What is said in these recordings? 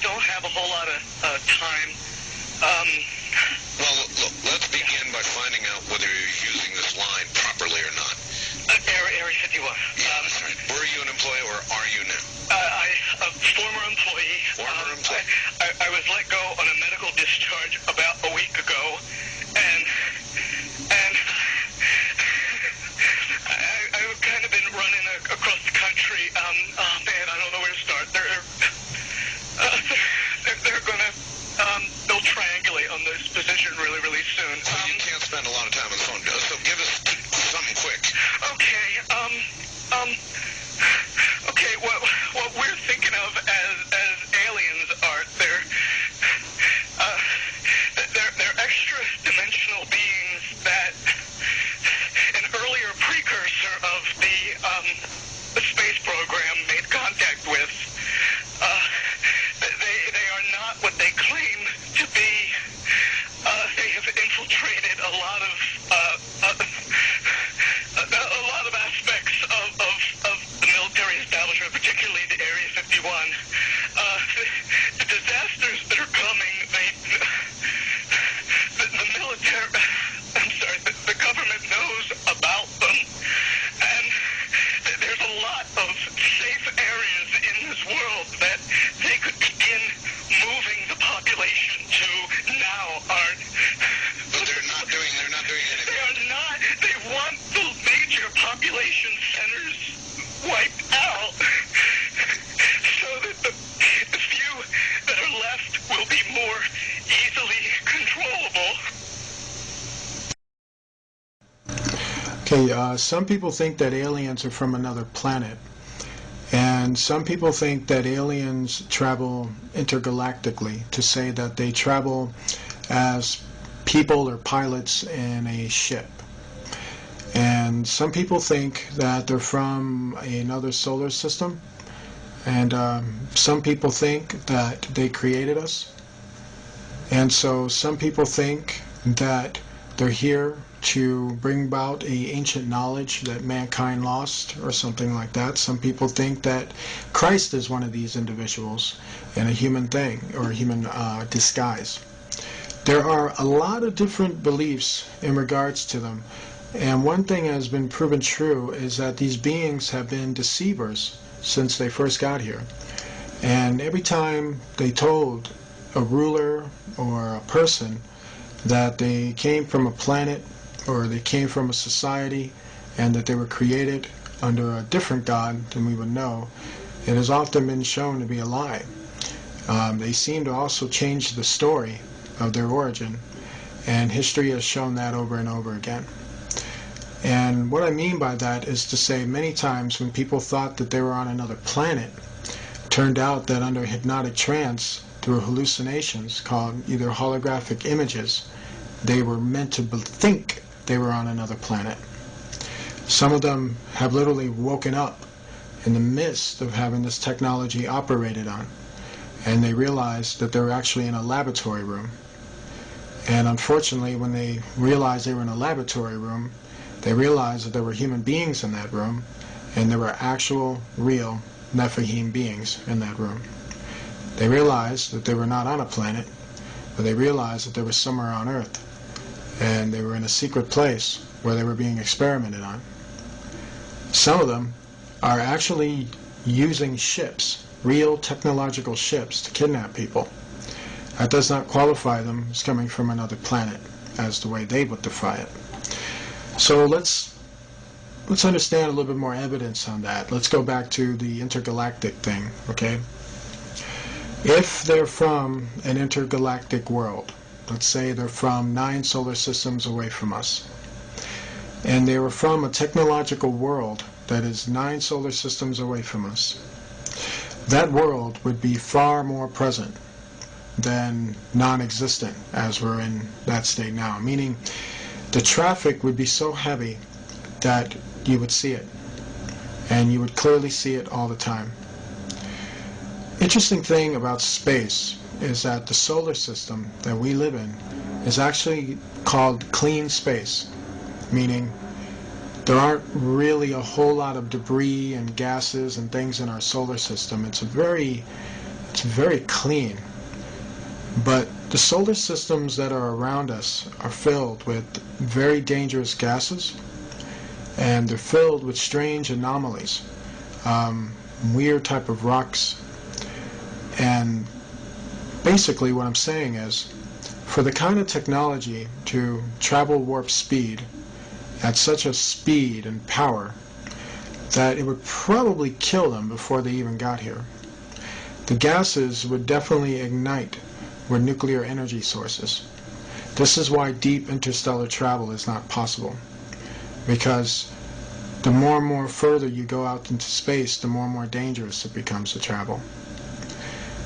don't have a whole lot of time. Well, look, let's begin by finding out whether you're using this line properly or not. Area 51. Yeah, that's right. Were you an employee or are you now? A former employee. Former employee? I was let go on a medical discharge about a week ago, and I've kind of been running across the country. Oh man, I don't know where to start. They're gonna they'll triangulate on this position really, really soon. Well, you can't spend a lot of time on the phone, so give us something quick. Okay, okay, what we're thinking of as aliens are they're extra dimensional beings that an earlier precursor of the space program made contact with. They are not what they claim to be. They have infiltrated a lot of aspects of the military establishment, particularly the Area 51. The disasters that are coming, the military, I'm sorry, the government knows about them, and there's a lot of safe areas in this world that they could begin moving the population to now aren't. But they're not doing anything. They are not. They want the major population centers wiped out so that the few that are left will be more easily controllable. Okay, some people think that aliens are from another planet. And some people think that aliens travel intergalactically, to say that they travel as people or pilots in a ship. And some people think that they're from another solar system. And some people think that they created us. And so some people think that they're here to bring about a ancient knowledge that mankind lost or something like that. Some people think that Christ is one of these individuals in a human thing or a human disguise. There are a lot of different beliefs in regards to them, and one thing has been proven true is that these beings have been deceivers since they first got here. And every time they told a ruler or a person that they came from a planet or they came from a society and that they were created under a different God than we would know, it has often been shown to be a lie. They seem to also change the story of their origin, and history has shown that over and over again. And what I mean by that is to say many times when people thought that they were on another planet, it turned out that under hypnotic trance, through hallucinations called either holographic images, they were meant to think they were on another planet. Some of them have literally woken up in the midst of having this technology operated on, and they realized that they were actually in a laboratory room. And unfortunately, when they realized they were in a laboratory room, they realized that there were human beings in that room, and there were actual, real Nephilim beings in that room. They realized that they were not on a planet, but they realized that they were somewhere on Earth, and they were in a secret place where they were being experimented on. Some of them are actually using ships, real technological ships, to kidnap people. That does not qualify them as coming from another planet, as the way they would define it. So let's understand a little bit more evidence on that. Let's go back to the intergalactic thing, okay? If they're from an intergalactic world, let's say they're from 9 solar systems away from us, and they were from a technological world that is 9 solar systems away from us, that world would be far more present than non-existent as we're in that state now, meaning the traffic would be so heavy that you would see it, and you would clearly see it all the time. Interesting thing about space is that the solar system that we live in is actually called clean space, meaning there aren't really a whole lot of debris and gases and things in our solar system. It's It's very clean. But the solar systems that are around us are filled with very dangerous gases, and they're filled with strange anomalies, weird type of rocks. And basically what I'm saying is, for the kind of technology to travel warp speed at such a speed and power that it would probably kill them before they even got here. The gases would definitely ignite with nuclear energy sources. This is why deep interstellar travel is not possible, because the more and more further you go out into space, the more and more dangerous it becomes to travel.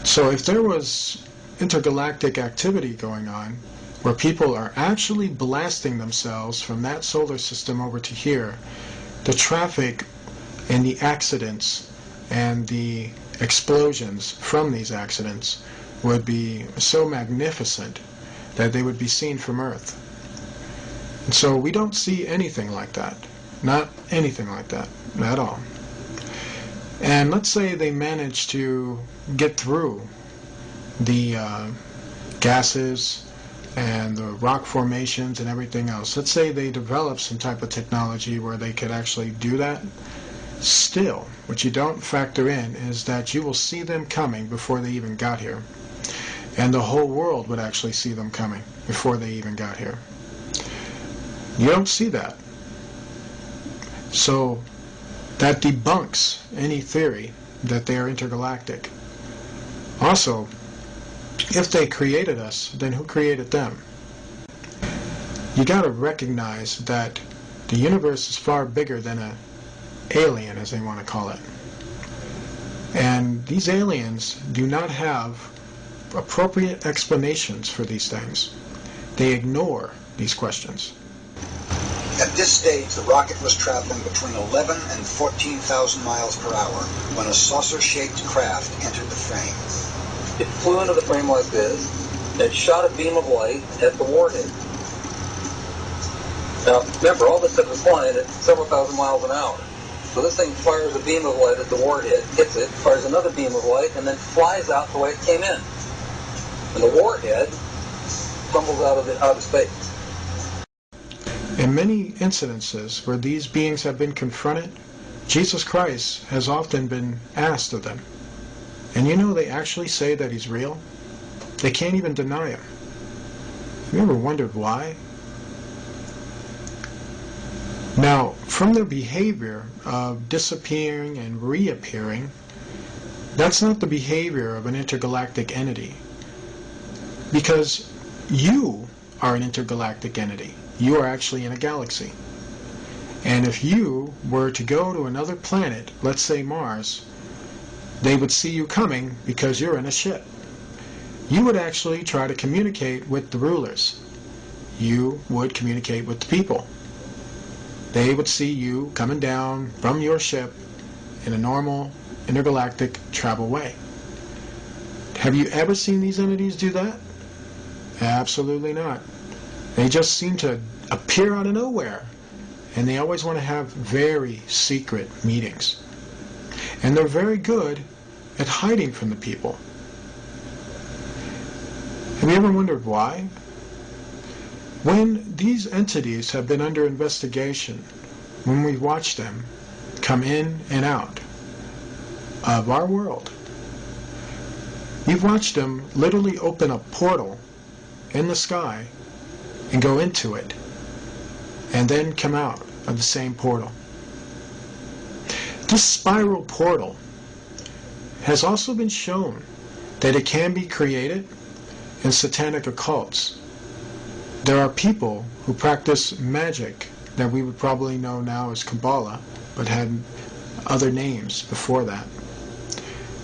So if there was intergalactic activity going on, where people are actually blasting themselves from that solar system over to here, the traffic and the accidents and the explosions from these accidents would be so magnificent that they would be seen from Earth. And so we don't see anything like that. Not anything like that at all. And let's say they manage to get through the gases and the rock formations and everything else. Let's say they develop some type of technology where they could actually do that. Still, what you don't factor in is that you will see them coming before they even got here. And the whole world would actually see them coming before they even got here. You don't see that. So that debunks any theory that they are intergalactic. Also, if they created us, then who created them? You got to recognize that the universe is far bigger than an alien, as they want to call it. And these aliens do not have appropriate explanations for these things. They ignore these questions. At this stage, the rocket was traveling between 11 and 14,000 miles per hour when a saucer-shaped craft entered the frame. It flew into the frame like this, and it shot a beam of light at the warhead. Now, remember, all this stuff is flying at several thousand miles an hour. So this thing fires a beam of light at the warhead, hits it, fires another beam of light, and then flies out the way it came in. And the warhead tumbles out of space. In many incidences where these beings have been confronted, Jesus Christ has often been asked of them. And you know they actually say that he's real? They can't even deny him. Have you ever wondered why? Now, from their behavior of disappearing and reappearing, that's not the behavior of an intergalactic entity. Because you are an intergalactic entity. You are actually in a galaxy. And if you were to go to another planet, let's say Mars, they would see you coming because you're in a ship. You would actually try to communicate with the rulers. You would communicate with the people. They would see you coming down from your ship in a normal intergalactic travel way. Have you ever seen these entities do that? Absolutely not. They just seem to appear out of nowhere, and they always want to have very secret meetings. And they're very good at hiding from the people. Have you ever wondered why? When these entities have been under investigation, when we watch them come in and out of our world, you've watched them literally open a portal in the sky and go into it, and then come out of the same portal. This spiral portal has also been shown that it can be created in satanic occults. There are people who practice magic that we would probably know now as Kabbalah, but had other names before that,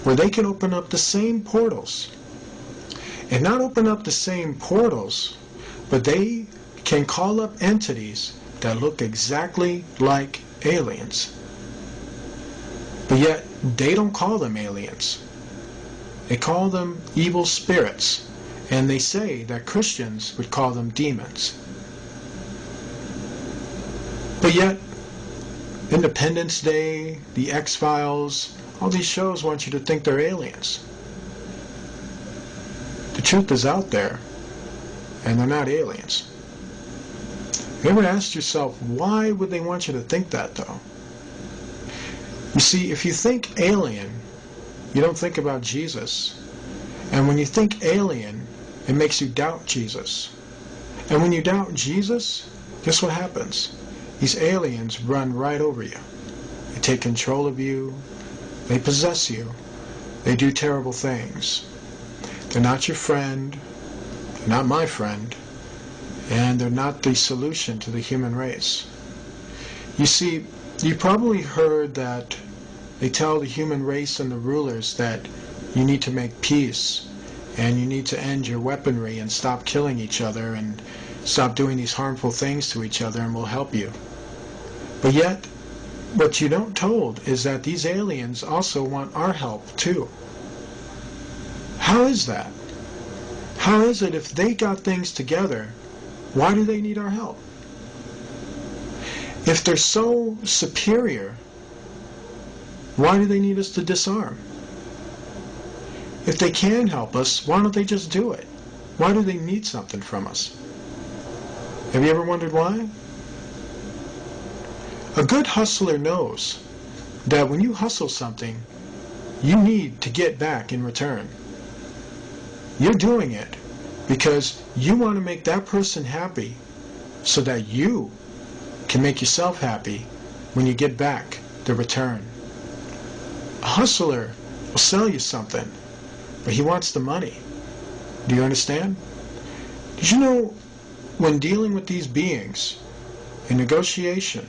where they can open up the same portals. And not open up the same portals, but they can call up entities that look exactly like aliens. But yet, they don't call them aliens. They call them evil spirits. And they say that Christians would call them demons. But yet, Independence Day, The X-Files, all these shows want you to think they're aliens. truth is out there, and they're not aliens. You ever asked yourself, why would they want you to think that, though? You see, if you think alien, you don't think about Jesus. And when you think alien, it makes you doubt Jesus. And when you doubt Jesus, guess what happens? These aliens run right over you. They take control of you. They possess you. They do terrible things. They're not your friend. They're not my friend. And they're not the solution to the human race. You see, you probably heard that they tell the human race and the rulers that you need to make peace and you need to end your weaponry and stop killing each other and stop doing these harmful things to each other, and we'll help you. But yet, what you don't told is that these aliens also want our help too. How is that? How is it if they got things together, why do they need our help? If they're so superior, why do they need us to disarm? If they can help us, why don't they just do it? Why do they need something from us? Have you ever wondered why? A good hustler knows that when you hustle something, you need to get back in return. You're doing it because you want to make that person happy so that you can make yourself happy when you get back the return. A hustler will sell you something, but he wants the money. Do you understand? Did you know when dealing with these beings in negotiation,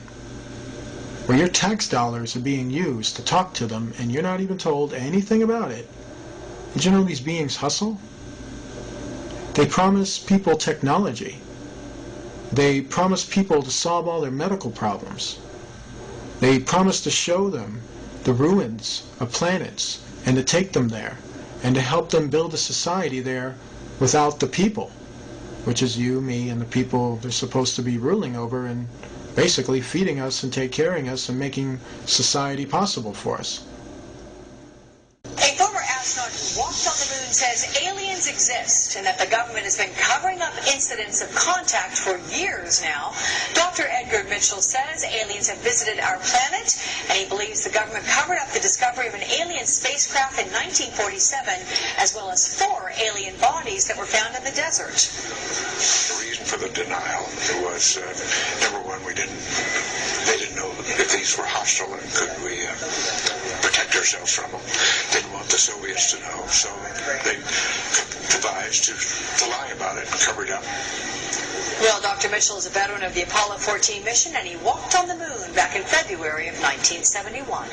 where your tax dollars are being used to talk to them and you're not even told anything about it, did you know these beings hustle? They promise people technology. They promise people to solve all their medical problems. They promise to show them the ruins of planets and to take them there and to help them build a society there without the people, which is you, me, and the people they're supposed to be ruling over and basically feeding us and take care of us and making society possible for us. A former astronaut who walked on the moon says aliens exist and that the government has been covering up incidents of contact for years now. Dr. Edgar Mitchell says aliens have visited our planet, and he believes the government covered up the discovery of an alien spacecraft in 1947, as well as 4 alien bodies that were found in the desert. The reason for the denial was, number one, they didn't know if these were hostile and could we protect ourselves from them. They didn't want the Soviets to know, so they devised to lie about it and cover it up. Well, Dr. Mitchell is a veteran of the Apollo 14 mission, and he walked on the moon back in February of 1971.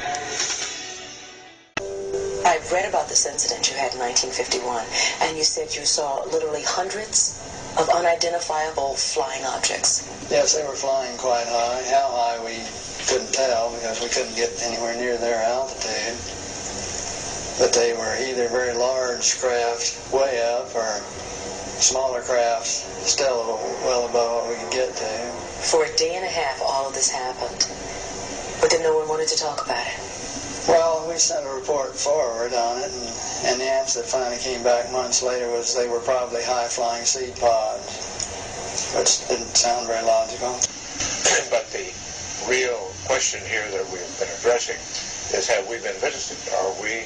I've read about this incident you had in 1951, and you said you saw literally hundreds of unidentifiable flying objects. Yes, they were flying quite high. How high we couldn't tell because we couldn't get anywhere near their altitude. But they were either very large craft way up or smaller crafts still well above what we could get to. For a day and a half, all of this happened. But then no one wanted to talk about it. Well, we sent a report forward on it, and the answer that finally came back months later was they were probably high-flying seed pods, which didn't sound very logical. But the real question here that we've been addressing is, have we been visited? Are we,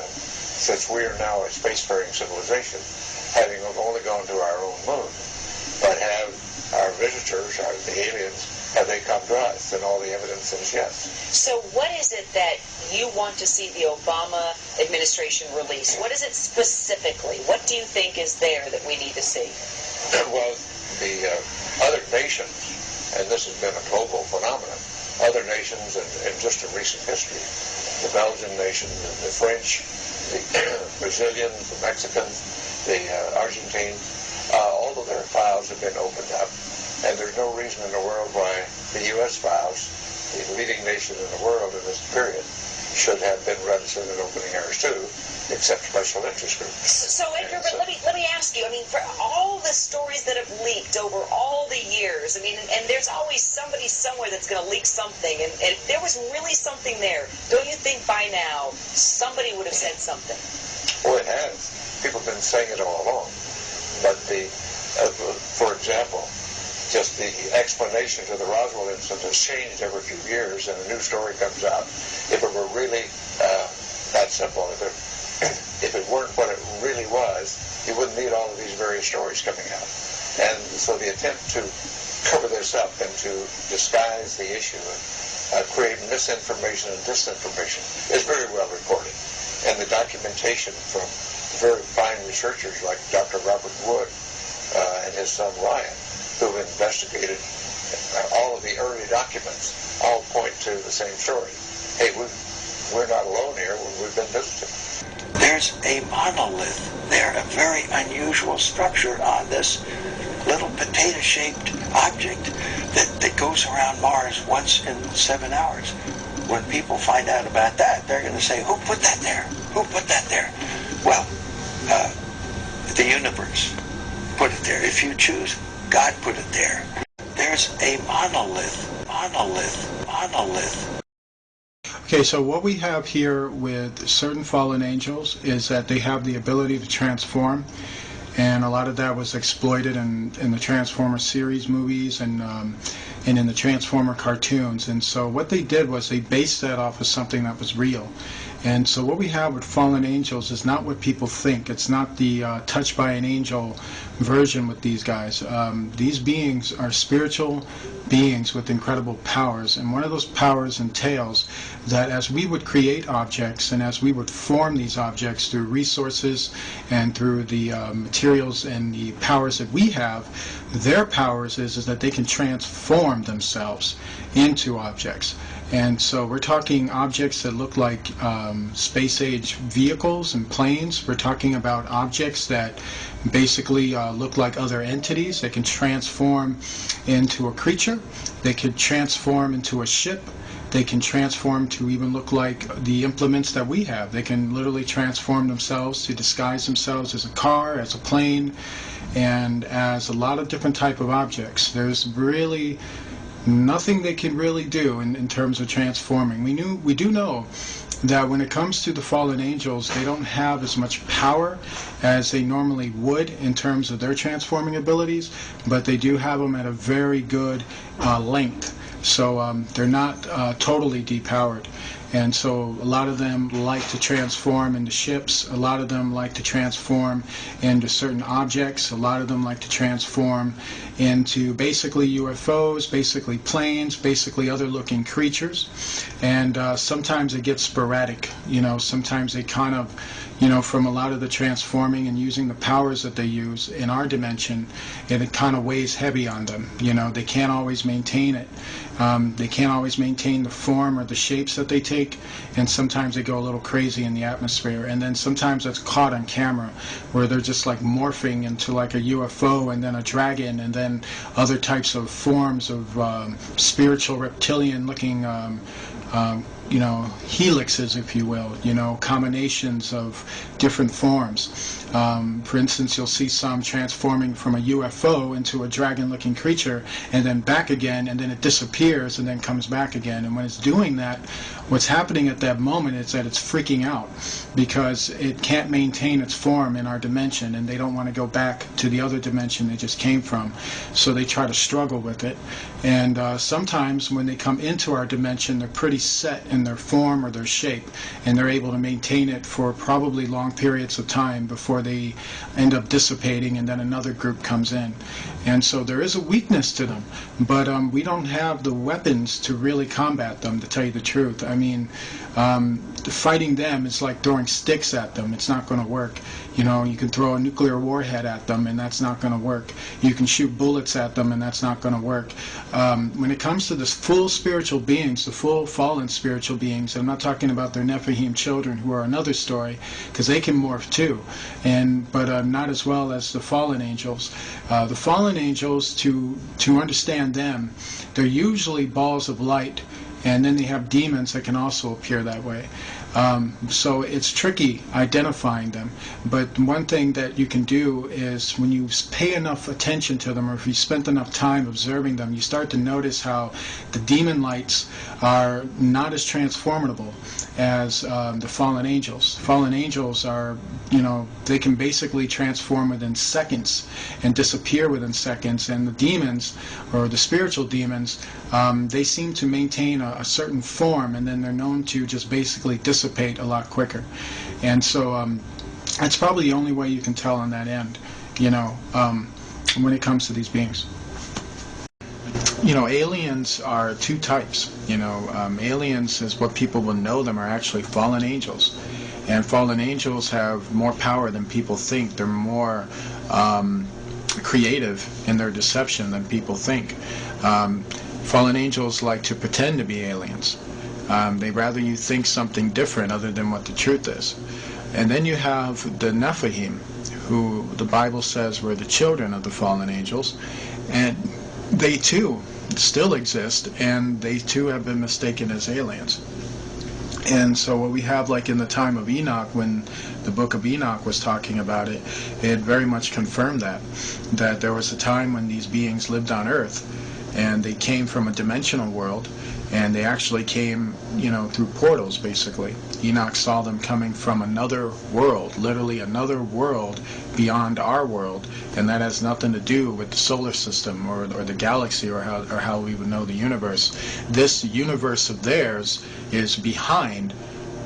since we are now a spacefaring civilization, having only gone to our own moon, but have our visitors, the aliens, have they come to us? And all the evidence is yes. So what is it that you want to see the Obama administration release? What is it specifically? What do you think is there that we need to see? Well, the other nations, and this has been a global phenomenon, other nations in just in recent history, the Belgian nation, the French, the Brazilians, the Mexicans, the Argentines, all of their files have been opened up. And there's no reason in the world why the U.S. files, the leading nation in the world in this period, should have been reticent in opening ours too, except special interest groups. So Edgar, but let me ask you, I mean, for all the stories that have leaked over all the years, I mean, and there's always somebody somewhere that's going to leak something, and if there was really something there, don't you think by now somebody would have said something? Well, it has. People have been saying it all along. But for example, just the explanation to the Roswell incident has changed every few years, and a new story comes out. If it were really that simple, if it weren't what it really was, you wouldn't need all of these various stories coming out. And so the attempt to cover this up and to disguise the issue and create misinformation and disinformation is very well recorded. And the documentation from very fine researchers like Dr. Robert Wood and his son Ryan, who have investigated all of the early documents, all point to the same story. Hey, we're not alone here. We've been visiting. There's a monolith there, a very unusual structure on this little potato-shaped object that goes around Mars once in 7 hours. When people find out about that, they're going to say, who put that there? Who put that there? Well, the universe put it there. If you choose, God put it there. There's a monolith. Okay, so what we have here with certain fallen angels is that they have the ability to transform, and a lot of that was exploited in the Transformer series movies and in the Transformer cartoons. And so what they did was they based that off of something that was real. And so what we have with fallen angels is not what people think. It's not the touched by an angel version with these guys. These beings are spiritual beings with incredible powers, and one of those powers entails that as we would create objects and as we would form these objects through resources and through the materials and the powers that we have, their powers is that they can transform themselves into objects. And so we're talking objects that look like space-age vehicles and planes. We're talking about objects that basically look like other entities. They can transform into a creature. They can transform into a ship. They can transform to even look like the implements that we have. They can literally transform themselves to disguise themselves as a car, as a plane, and as a lot of different type of objects. There's really nothing they can really do in terms of transforming. We do know that when it comes to the fallen angels, they don't have as much power as they normally would in terms of their transforming abilities, but they do have them at a very good length. So they're not totally depowered. And so a lot of them like to transform into ships. A lot of them like to transform into certain objects. A lot of them like to transform into basically UFOs, basically planes, basically other looking creatures. And sometimes it gets sporadic. You know, sometimes they kind of, you know, from a lot of the transforming and using the powers that they use in our dimension, and it kind of weighs heavy on them. You know, they can't always maintain it. They can't always maintain the form or the shapes that they take, and sometimes they go a little crazy in the atmosphere. And then sometimes that's caught on camera, where they're just like morphing into like a UFO and then a dragon and then other types of forms of spiritual reptilian-looking you know, helixes, if you will, you know, combinations of different forms. For instance, you'll see some transforming from a UFO into a dragon-looking creature and then back again, and then it disappears and then comes back again. And when it's doing that, what's happening at that moment is that it's freaking out because it can't maintain its form in our dimension, and they don't want to go back to the other dimension they just came from. So they try to struggle with it. And sometimes when they come into our dimension, they're pretty set in their form or their shape, and they're able to maintain it for probably long periods of time before they end up dissipating, and then another group comes in. And so there is a weakness to them, but we don't have the weapons to really combat them, to tell you the truth. I mean, fighting them is like throwing sticks at them. It's not going to work. You know, you can throw a nuclear warhead at them, and that's not going to work. You can shoot bullets at them, and that's not going to work. When it comes to the full spiritual beings, the full fallen spiritual beings, I'm not talking about their Nephilim children, who are another story, because they can morph too, but not as well as the fallen angels. The fallen angels, to understand them, they're usually balls of light And then they have demons that can also appear that way. So it's tricky identifying them. But one thing that you can do is when you pay enough attention to them, or if you spent enough time observing them, you start to notice how the demon lights are not as transformable as the fallen angels. Fallen angels are, they can basically transform within seconds and disappear within seconds. And the demons, or the spiritual demons, they seem to maintain a certain form, and then they're known to just basically dissipate a lot quicker. And so that's probably the only way you can tell on that end, when it comes to these beings. Aliens are two types. Aliens, is what people will know them, are actually fallen angels. And fallen angels have more power than people think. They're more creative in their deception than people think. Fallen angels like to pretend to be aliens. They'd rather you think something different other than what the truth is. And then you have the Nephilim, who the Bible says were the children of the fallen angels. And they too still exist, and they too have been mistaken as aliens. And so what we have, like in the time of Enoch, when the book of Enoch was talking about it, it very much confirmed that there was a time when these beings lived on Earth, and they came from a dimensional world, and they actually came, through portals, basically. Enoch saw them coming from another world, literally another world beyond our world, and that has nothing to do with the solar system or the galaxy or how we would know the universe. This universe of theirs is behind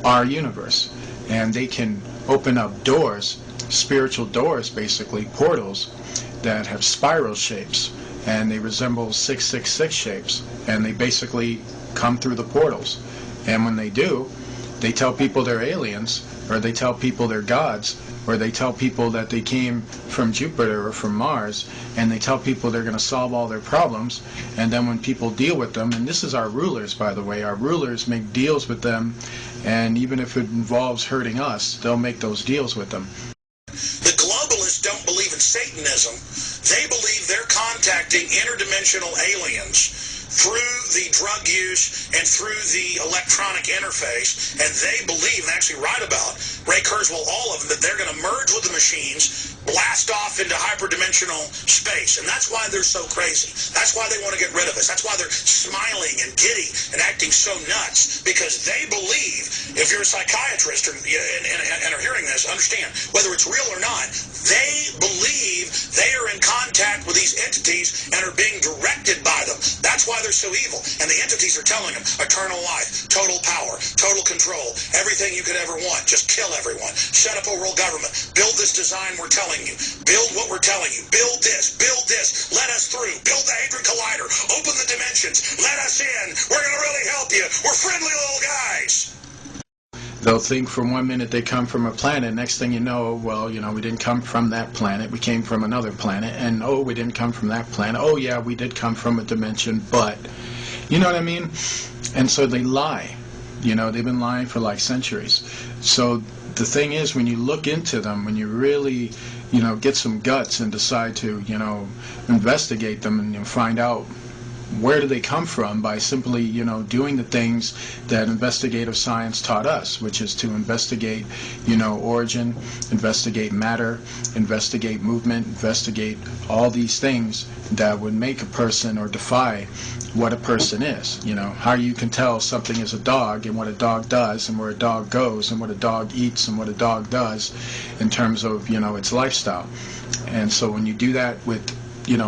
our universe, and they can open up doors, spiritual doors, basically, portals that have spiral shapes, and they resemble 666 shapes, and they basically come through the portals. And when they do, they tell people they're aliens, or they tell people they're gods, or they tell people that they came from Jupiter or from Mars, and they tell people they're going to solve all their problems. And then when people deal with them, and this is our rulers, by the way, our rulers make deals with them, and even if it involves hurting us, they'll make those deals with them. The globalists don't believe in Satanism. They believe they're contacting interdimensional aliens through the drug use and through the electronic interface, and they believe, and actually write about, Ray Kurzweil, all of them, that they're going to merge with the machines, blast off into hyperdimensional space, and that's why they're so crazy. That's why they want to get rid of us. That's why they're smiling and giddy and acting so nuts, because they believe, if you're a psychiatrist and are hearing this, understand, whether it's real or not, they believe they are in contact with these entities and are being directed by them. That's why they're so evil. And the entities are telling them eternal life, total power, total control, everything you could ever want. Just kill everyone. Set up a world government. Build this design we're telling you. Build what we're telling you. Build this. Build this. Let us through. Build the Hadron Collider. Open the dimensions. Let us in. We're going to really help you. We're friendly little guys. They'll think for 1 minute they come from a planet. Next thing you know, well, we didn't come from that planet. We came from another planet. And, oh, we didn't come from that planet. Oh, yeah, we did come from a dimension, but, you know what I mean? And so they lie. They've been lying for like centuries. So the thing is, when you look into them, when you really, get some guts and decide to, investigate them and find out where do they come from by simply, doing the things that investigative science taught us, which is to investigate, origin, investigate matter, investigate movement, investigate all these things that would make a person or defy what a person is. How you can tell something is a dog and what a dog does and where a dog goes and what a dog eats and what a dog does in terms of, its lifestyle. And so when you do that with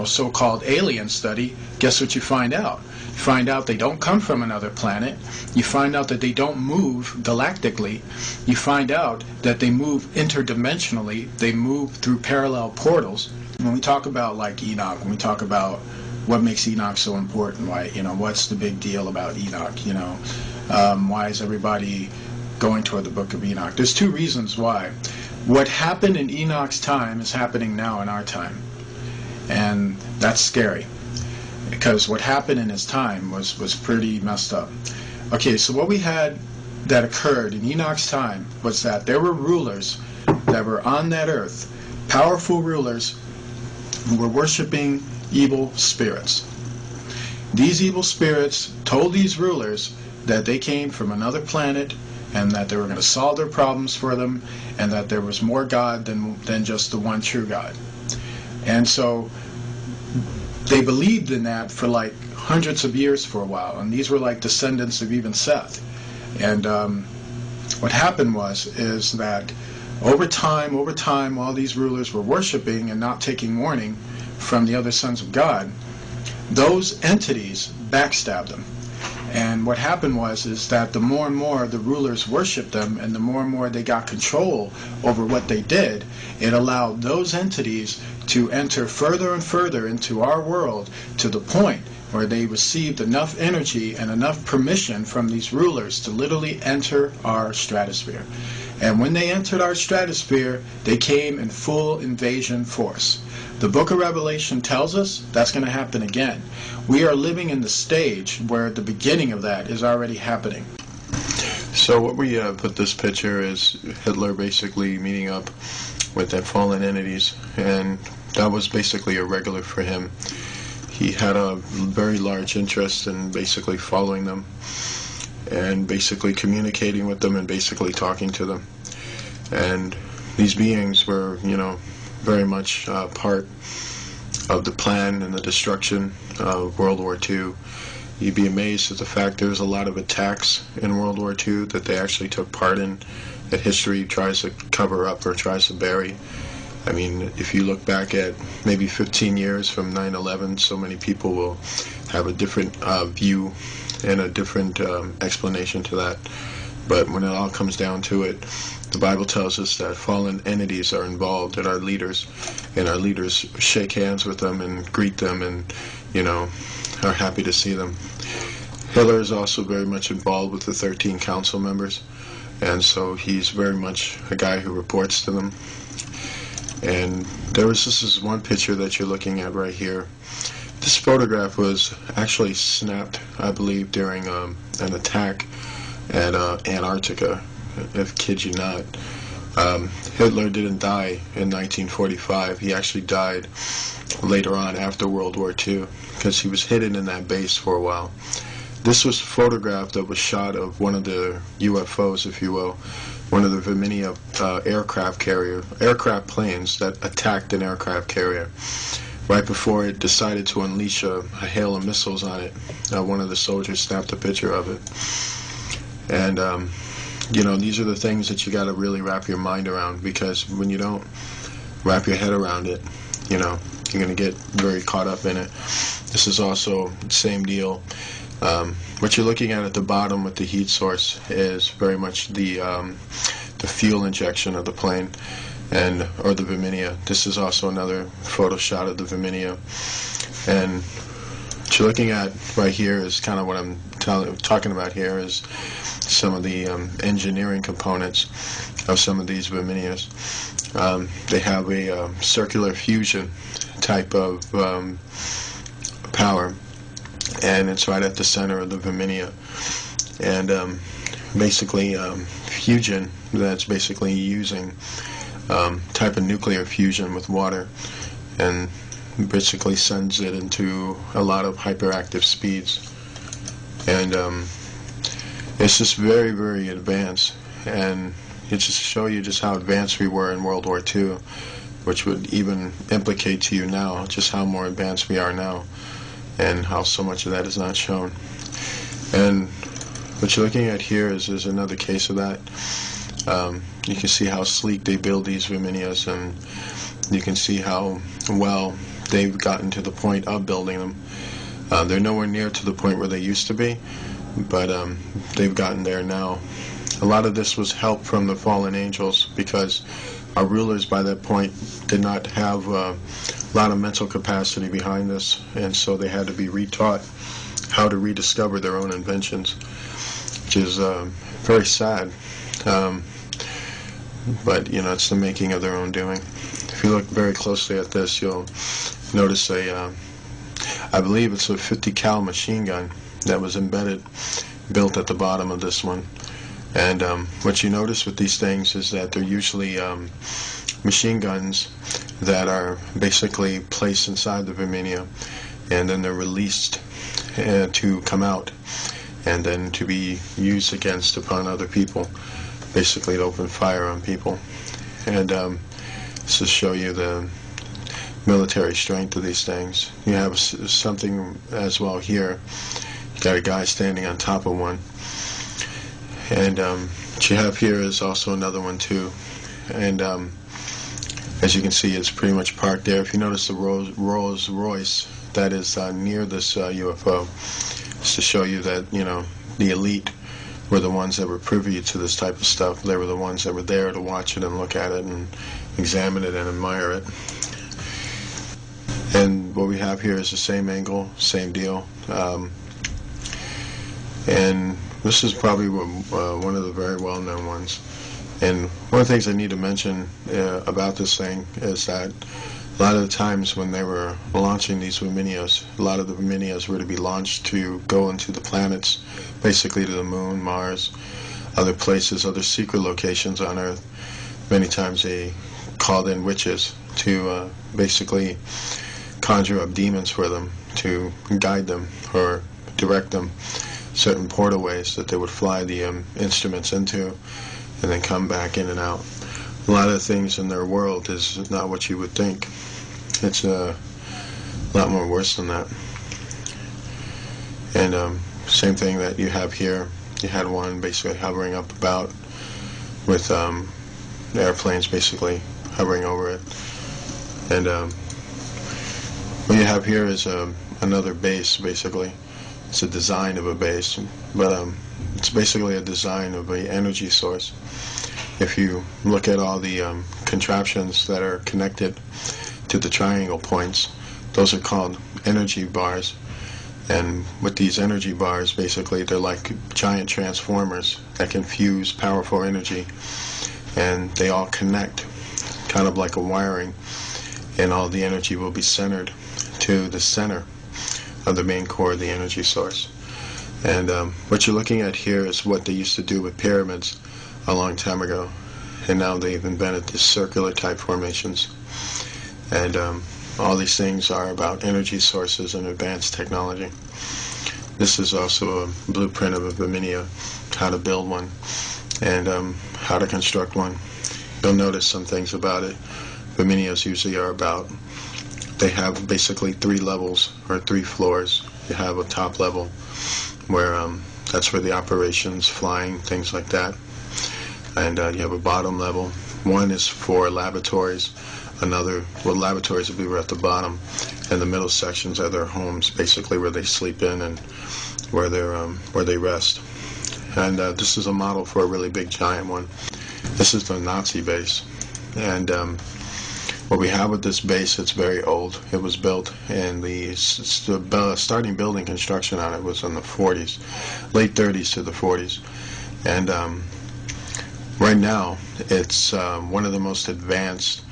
so-called alien study, guess what you find out? You find out they don't come from another planet. You find out that they don't move galactically. You find out that they move interdimensionally. They move through parallel portals. When we talk about like Enoch, when we talk about what makes Enoch so important, why, what's the big deal about Enoch, why is everybody going toward the book of Enoch? There's two reasons why. What happened in Enoch's time is happening now in our time. And that's scary, because what happened in his time was pretty messed up. Okay, so what we had that occurred in Enoch's time was that there were rulers that were on that earth, powerful rulers who were worshiping evil spirits. These evil spirits told these rulers that they came from another planet and that they were going to solve their problems for them, and that there was more God than just the one true God. And so they believed in that for like hundreds of years for a while, and these were like descendants of even Seth. And what happened is that over time, while these rulers were worshiping and not taking warning from the other sons of God, those entities backstabbed them. And what happened is that the more and more the rulers worshipped them, and the more and more they got control over what they did, it allowed those entities to enter further and further into our world, to the point where they received enough energy and enough permission from these rulers to literally enter our stratosphere. And when they entered our stratosphere, they came in full invasion force. The book of Revelation tells us that's going to happen again. We are living in the stage where the beginning of that is already happening. So what we put this picture is Hitler basically meeting up with the fallen entities, and that was basically irregular for him. He had a very large interest in basically following them and basically communicating with them and basically talking to them. And these beings were, very much part of the plan and the destruction of World War II. You'd be amazed at the fact there's a lot of attacks in World War II that they actually took part in, that history tries to cover up or tries to bury. I mean, if you look back at maybe 15 years from 9/11, so many people will have a different view and a different explanation to that. But when it all comes down to it, the Bible tells us that fallen entities are involved, and our leaders shake hands with them and greet them, and are happy to see them. Hitler is also very much involved with the 13 council members, and so he's very much a guy who reports to them. And this is one picture that you're looking at right here. This photograph was actually snapped, I believe, during an attack at Antarctica, if kid you not. Hitler didn't die in 1945. He actually died later on after World War II because he was hidden in that base for a while. This was a photograph that was shot of one of the UFOs, if you will, one of the Virginia aircraft planes that attacked an aircraft carrier. Right before it decided to unleash a hail of missiles on it, one of the soldiers snapped a picture of it. And these are the things that you got to really wrap your mind around, because when you don't wrap your head around it, you're going to get very caught up in it. This is also the same deal. What you're looking at the bottom with the heat source is very much the fuel injection of the plane, or the Virginia. This is also another photo shot of the Virginia. And what you're looking at right here is kind of what I'm talking about here, is some of the engineering components of some of these Virginias. They have a circular fusion type of power, and it's right at the center of the Virginia. And basically fusion, that's basically using type of nuclear fusion with water, and basically sends it into a lot of hyperactive speeds. And it's just very, very advanced, and it's just to show you just how advanced we were in World War II, which would even implicate to you now just how more advanced we are now, and how so much of that is not shown. And what you're looking at here is another case of that. You can see how sleek they build these Virginias, and you can see how well they've gotten to the point of building them. They're nowhere near to the point where they used to be, but they've gotten there now. A lot of this was help from the fallen angels, because our rulers by that point did not have a lot of mental capacity behind this, and so they had to be retaught how to rediscover their own inventions, which is very sad. But it's the making of their own doing. If you look very closely at this, you'll notice I believe it's a 50 cal machine gun that was built at the bottom of this one. And what you notice with these things is that they're usually machine guns that are basically placed inside the Virginia, and then they're released to come out and then to be used against upon other people, basically to open fire on people. And this to show you the military strength of these things. You have something as well here. You got a guy standing on top of one. And what you have here is also another one too. And as you can see, it's pretty much parked there. If you notice the Rolls Royce that is near this UFO, it's to show you that, you know, the elite were the ones that were privy to this type of stuff. They were the ones that were there to watch it and look at it and examine it and admire it. And what we have here is the same angle, same deal. And this is probably one of the very well-known ones. And one of the things I need to mention about this thing is that a lot of the times when they were launching these Luminios, a lot of the Luminios were to be launched to go into the planets, basically to the moon, Mars, other places, other secret locations on Earth. Many times they called in witches to basically conjure up demons for them, to guide them or direct them certain portalways that they would fly the instruments into and then come back in and out. A lot of things in their world is not what you would think. It's a lot more worse than that. And same thing that you have here. You had one basically hovering up about with airplanes basically hovering over it. And what you have here is another base basically. It's a design of a base, but it's basically a design of an energy source. If you look at all the contraptions that are connected to the triangle points, those are called energy bars. And with these energy bars, basically, they're like giant transformers that can fuse powerful energy, and they all connect, kind of like a wiring, and all the energy will be centered to the center of the main core of the energy source. And what you're looking at here is what they used to do with pyramids a long time ago, and now they've invented these circular type formations. And all these things are about energy sources and advanced technology. This is also a blueprint of a Luminio, how to build one and how to construct one. You'll notice some things about it. Luminios usually are about, they have basically 3 levels or 3 floors. You have a top level where that's where the operations, flying, things like that. And you have a bottom level. One is for laboratories. Another, well, laboratories will be at the bottom, and the middle sections are their homes, basically where they sleep in and where they rest. And this is a model for a really big giant one. This is the Nazi base, and what we have with this base, it's very old. It was built, and the starting building construction on it was in the 40s, late 30s to the 40s, and right now it's one of the most advanced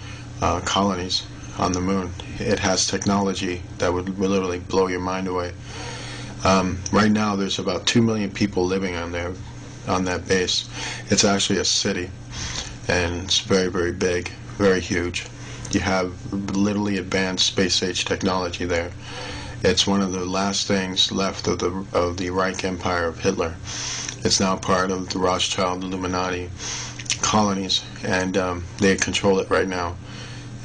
colonies on the moon. It has technology that would literally blow your mind away. Right now there's about 2 million people living on there, on that base. It's actually a city, and it's very, very big, very huge. You have literally advanced space-age technology there. It's one of the last things left of the Reich Empire of Hitler. It's now part of the Rothschild Illuminati colonies, and they control it right now.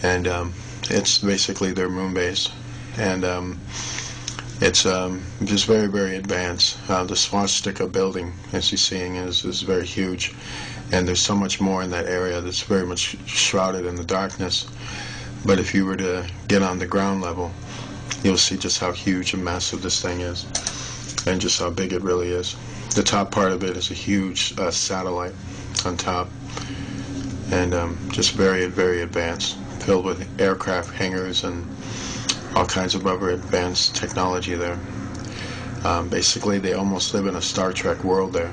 And it's basically their moon base, and it's just very, very advanced. The swastika building, as you're seeing, is very huge, and there's so much more in that area that's very much shrouded in the darkness. But if you were to get on the ground level, you'll see just how huge and massive this thing is, and just how big it really is. The top part of it is a huge satellite on top, and just very, very advanced, filled with aircraft hangars and all kinds of other advanced technology there. Basically, they almost live in a Star Trek world there.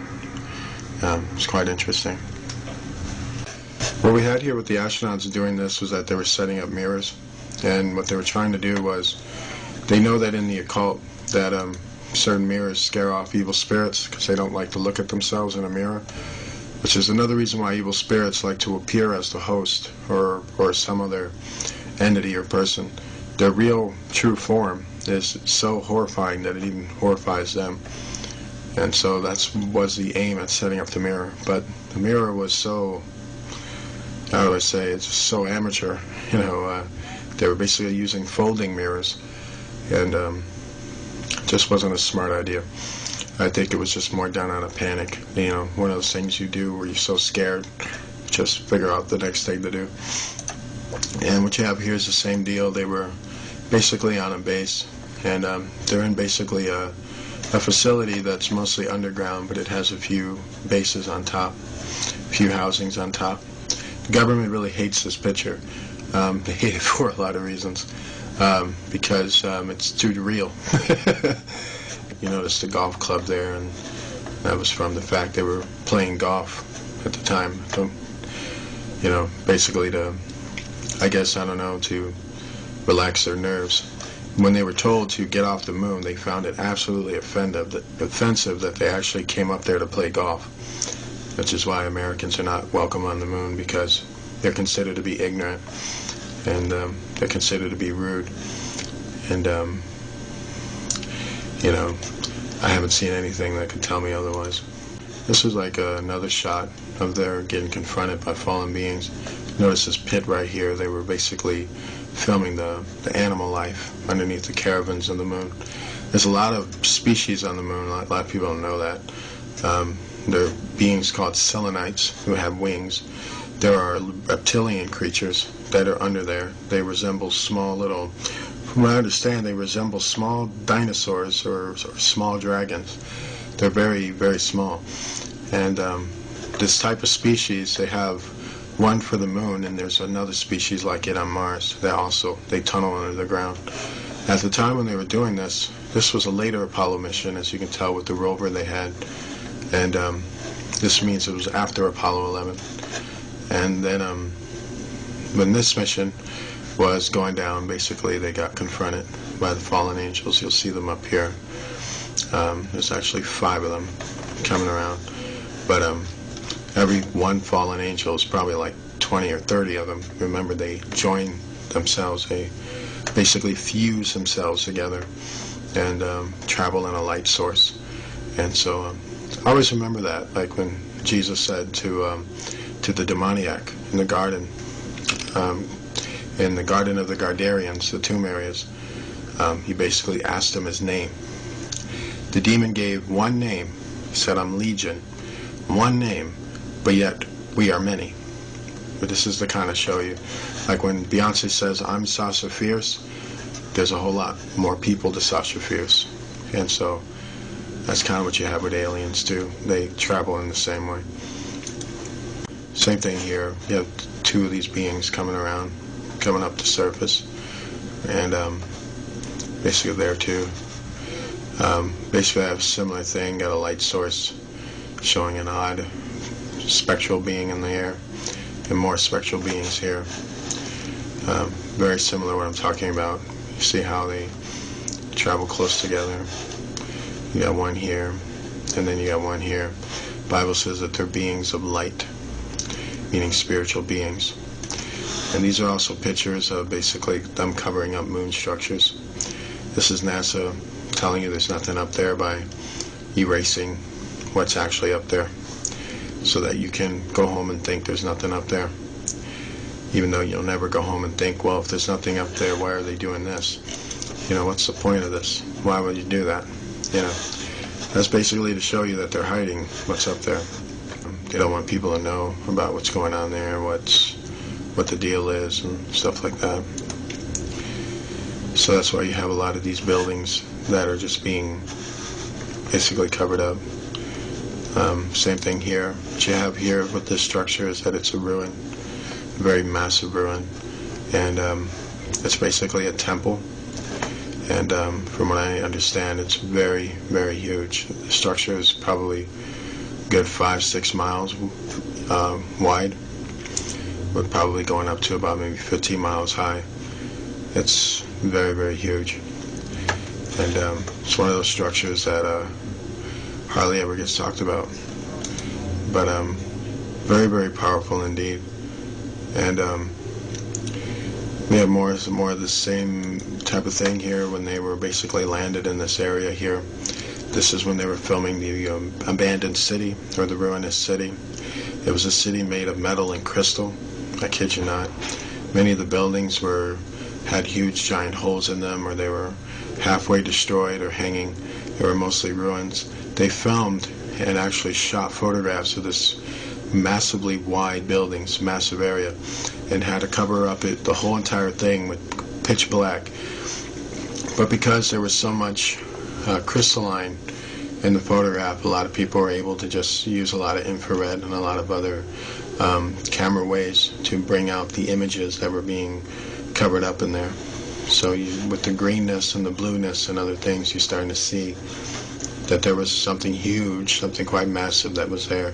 It's quite interesting. What we had here with the astronauts doing this was that they were setting up mirrors, and what they were trying to do was, they know that in the occult that certain mirrors scare off evil spirits because they don't like to look at themselves in a mirror, which is another reason why evil spirits like to appear as the host or some other entity or person. Their real true form is so horrifying that it even horrifies them. And so that was the aim at setting up the mirror. But the mirror was so, how do I say, it's so amateur. You know, they were basically using folding mirrors, and just wasn't a smart idea. I think it was just more done out of panic. You know, one of those things you do where you're so scared, just figure out the next thing to do. And what you have here is the same deal. They were basically on a base, and they're in basically a facility that's mostly underground, but it has a few bases on top, a few housings on top. The government really hates this picture. They hate it for a lot of reasons, because it's too real. You notice the golf club there, and that was from the fact they were playing golf at the time. You know, basically to, I guess, I don't know, to relax their nerves. When they were told to get off the moon, they found it absolutely offensive that they actually came up there to play golf, which is why Americans are not welcome on the moon, because they're considered to be ignorant, and they're considered to be rude. And, you know, I haven't seen anything that could tell me otherwise. This is like another shot of their getting confronted by fallen beings. Notice this pit right here. They were basically filming the animal life underneath the caravans of the moon. There's a lot of species on the moon. A lot of people don't know that. There are beings called selenites who have wings. There are reptilian creatures that are under there. They resemble small little, from what I understand, they resemble small dinosaurs or small dragons. They're very, very small. And this type of species, they have one for the moon, and there's another species like it on Mars. They tunnel under the ground. At the time when they were doing this was a later Apollo mission, as you can tell with the rover they had. And this means it was after Apollo 11. And then when this mission was going down, basically they got confronted by the fallen angels. You'll see them up here. There's actually 5 of them coming around. But every one fallen angel is probably like 20 or 30 of them. Remember, they join themselves. They basically fuse themselves together and travel in a light source. And so I always remember that, like when Jesus said to the demoniac in the garden of the Gardarians, the tomb areas, he basically asked him his name. The demon gave one name. He said, "I'm Legion." One name, but yet we are many. But this is to kind of show you, like when Beyonce says, "I'm Sasha Fierce," there's a whole lot more people to Sasha Fierce. And so that's kind of what you have with aliens too. They travel in the same way. Same thing here. You have 2 of these beings coming up the surface, and basically there too. Basically I have a similar thing, got a light source showing an odd spectral being in the air, and more spectral beings here. Very similar to what I'm talking about. You see how they travel close together. You got one here, and then you got one here. The Bible says that they're beings of light, meaning spiritual beings. And these are also pictures of basically them covering up moon structures. This is NASA telling you there's nothing up there by erasing what's actually up there, so that you can go home and think there's nothing up there, even though you'll never go home and think, well, if there's nothing up there, why are they doing this? You know, what's the point of this? Why would you do that? You know, that's basically to show you that they're hiding what's up there. They don't want people to know about what's going on there, what the deal is, and stuff like that. So that's why you have a lot of these buildings that are just being basically covered up. Same thing here. What you have here with this structure is that it's a ruin, a very massive ruin, and it's basically a temple. And from what I understand, it's very, very huge. The structure is probably a good 5-6 miles wide, with probably going up to about maybe 15 miles high. It's very, very huge. And it's one of those structures that hardly ever gets talked about. But very, very powerful indeed. And We have more of the same type of thing here when they were basically landed in this area here. This is when they were filming the abandoned city, or the ruinous city. It was a city made of metal and crystal. I kid you not. Many of the buildings had huge giant holes in them, or they were halfway destroyed or hanging. They were mostly ruins. They filmed and actually shot photographs of this massively wide buildings, massive area, and had to cover up the whole entire thing with pitch black. But because there was so much crystalline in the photograph, a lot of people were able to just use a lot of infrared and a lot of other camera ways to bring out the images that were being covered up in there. So with the greenness and the blueness and other things, you're starting to see that there was something huge, something quite massive that was there,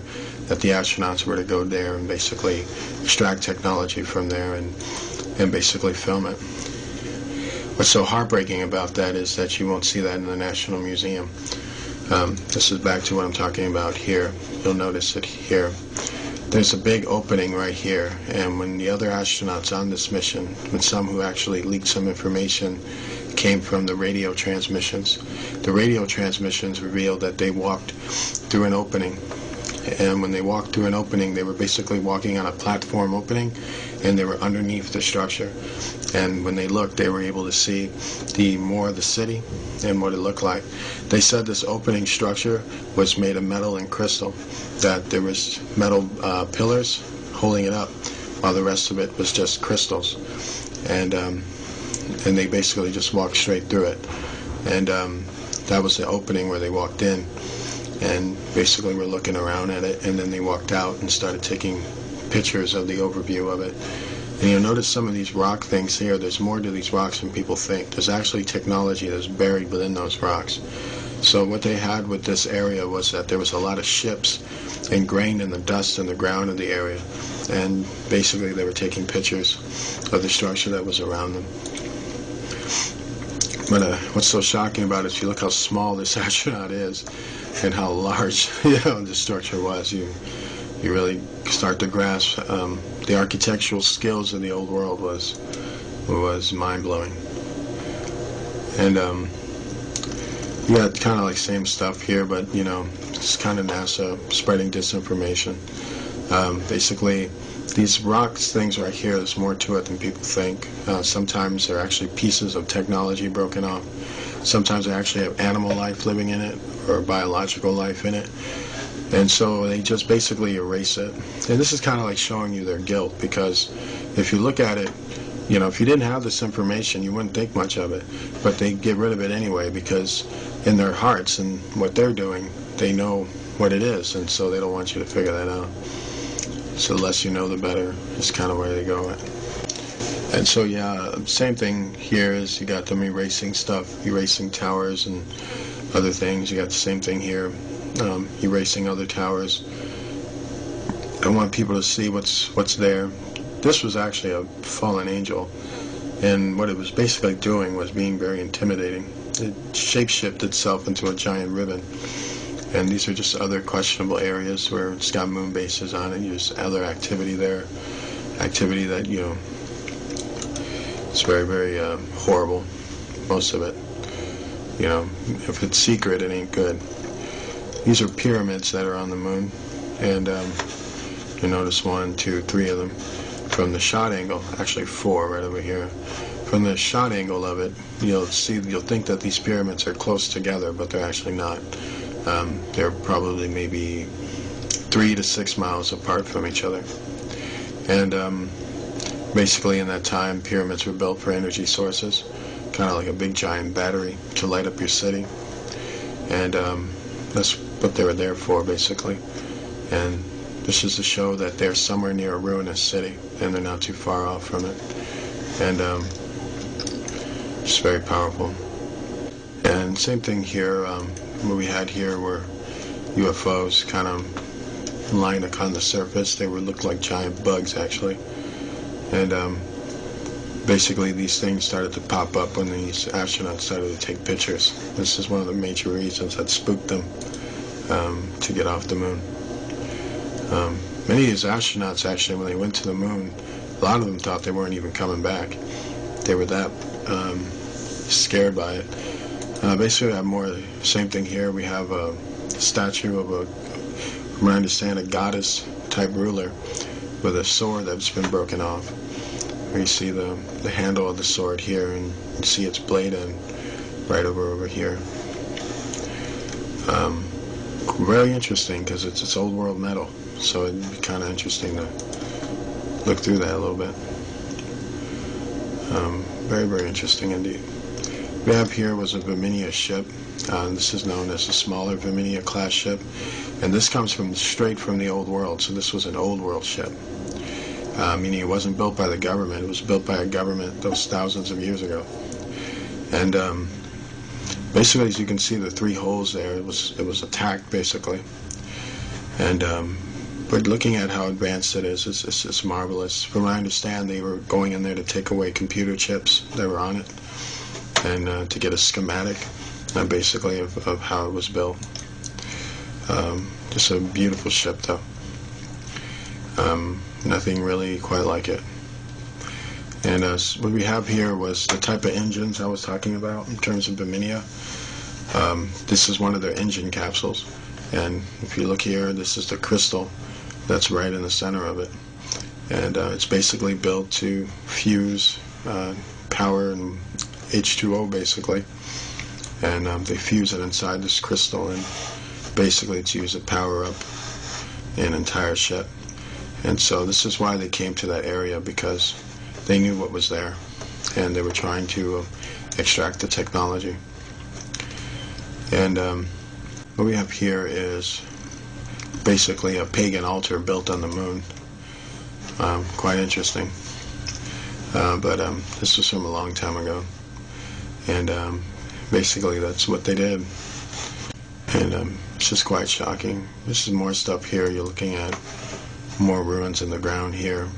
that the astronauts were to go there and basically extract technology from there and basically film it. What's so heartbreaking about that is that you won't see that in the National Museum. This is back to what I'm talking about here. You'll notice it here. There's a big opening right here, and when the other astronauts on this mission, when some who actually leaked some information, came from the radio transmissions. The radio transmissions revealed that they walked through an opening, and when they walked through an opening, they were basically walking on a platform opening, and they were underneath the structure. And when they looked, they were able to see more of the city and what it looked like. They said this opening structure was made of metal and crystal, that there was metal pillars holding it up, while the rest of it was just crystals. And they basically just walked straight through it. And that was the opening where they walked in, and basically were looking around at it, and then they walked out and started taking pictures of the overview of it. And you'll notice some of these rock things here, there's more to these rocks than people think. There's actually technology that's buried within those rocks. So what they had with this area was that there was a lot of ships ingrained in the dust and the ground of the area, and basically they were taking pictures of the structure that was around them. But what's so shocking about it is you look how small this astronaut is and how large the structure was. You really start to grasp the architectural skills of the old world was mind-blowing. And you got kind of like same stuff here, but it's kind of NASA spreading disinformation. Basically, these rocks things right here, there's more to it than people think. Sometimes they're actually pieces of technology broken off. Sometimes they actually have animal life living in it, or biological life in it. And so they just basically erase it. And this is kind of like showing you their guilt, because if you look at it, if you didn't have this information, you wouldn't think much of it. But they get rid of it anyway, because in their hearts and what they're doing, they know what it is, and so they don't want you to figure that out. So the less you know, the better is kind of where they go at. And so, yeah, same thing here is you got them erasing stuff, erasing towers and other things. You got the same thing here, erasing other towers. I want people to see what's there. This was actually a fallen angel, and what it was basically doing was being very intimidating. It shapeshifted itself into a giant ribbon. And these are just other questionable areas where it's got moon bases on it. There's other activity there, activity that, it's very, very horrible, most of it. If it's secret, it ain't good. These are pyramids that are on the moon, and you notice 1, 2, 3 of them. From the shot angle, actually 4 right over here. From the shot angle of it, you'll think that these pyramids are close together, but they're actually not. They're probably maybe 3 to 6 miles apart from each other. And basically in that time, pyramids were built for energy sources, kind of like a big giant battery to light up your city. And that's what they were there for, basically. And this is to show that they're somewhere near a ruinous city, and they're not too far off from it. And it's very powerful. And same thing here. What we had here were UFOs kind of lying on the surface. They looked like giant bugs, actually. And basically these things started to pop up when these astronauts started to take pictures. This is one of the major reasons that spooked them to get off the moon. Many of these astronauts, actually, when they went to the moon, a lot of them thought they weren't even coming back. They were that scared by it. Basically, I have more same thing here. We have a statue of from what I understand, a goddess-type ruler with a sword that's been broken off. Where you see the handle of the sword here, and you see its blade end right over here. Very interesting because it's old world metal, so it'd be kind of interesting to look through that a little bit. Very, very interesting indeed. We have here was a Viminia ship. This is known as a smaller Viminia class ship, and this comes straight from the old world. So this was an old world ship, meaning it wasn't built by the government. It was built by a government those thousands of years ago. And basically, as you can see, the 3 holes there, it was attacked basically. And but looking at how advanced it is, it's marvelous. From what I understand, they were going in there to take away computer chips that were on it, and to get a schematic, basically, of how it was built. Just a beautiful ship, though. Nothing really quite like it. And what we have here was the type of engines I was talking about in terms of Viminia. This is one of their engine capsules. And if you look here, this is the crystal that's right in the center of it. And it's basically built to fuse power and H2O, basically. And they fuse it inside this crystal, and basically it's used to power up an entire ship. And so this is why they came to that area, because they knew what was there, and they were trying to extract the technology. And what we have here is basically a pagan altar built on the moon. Quite interesting. But this was from a long time ago. And basically that's what they did. And it's just quite shocking. This is more stuff here. You're looking at more ruins in the ground here.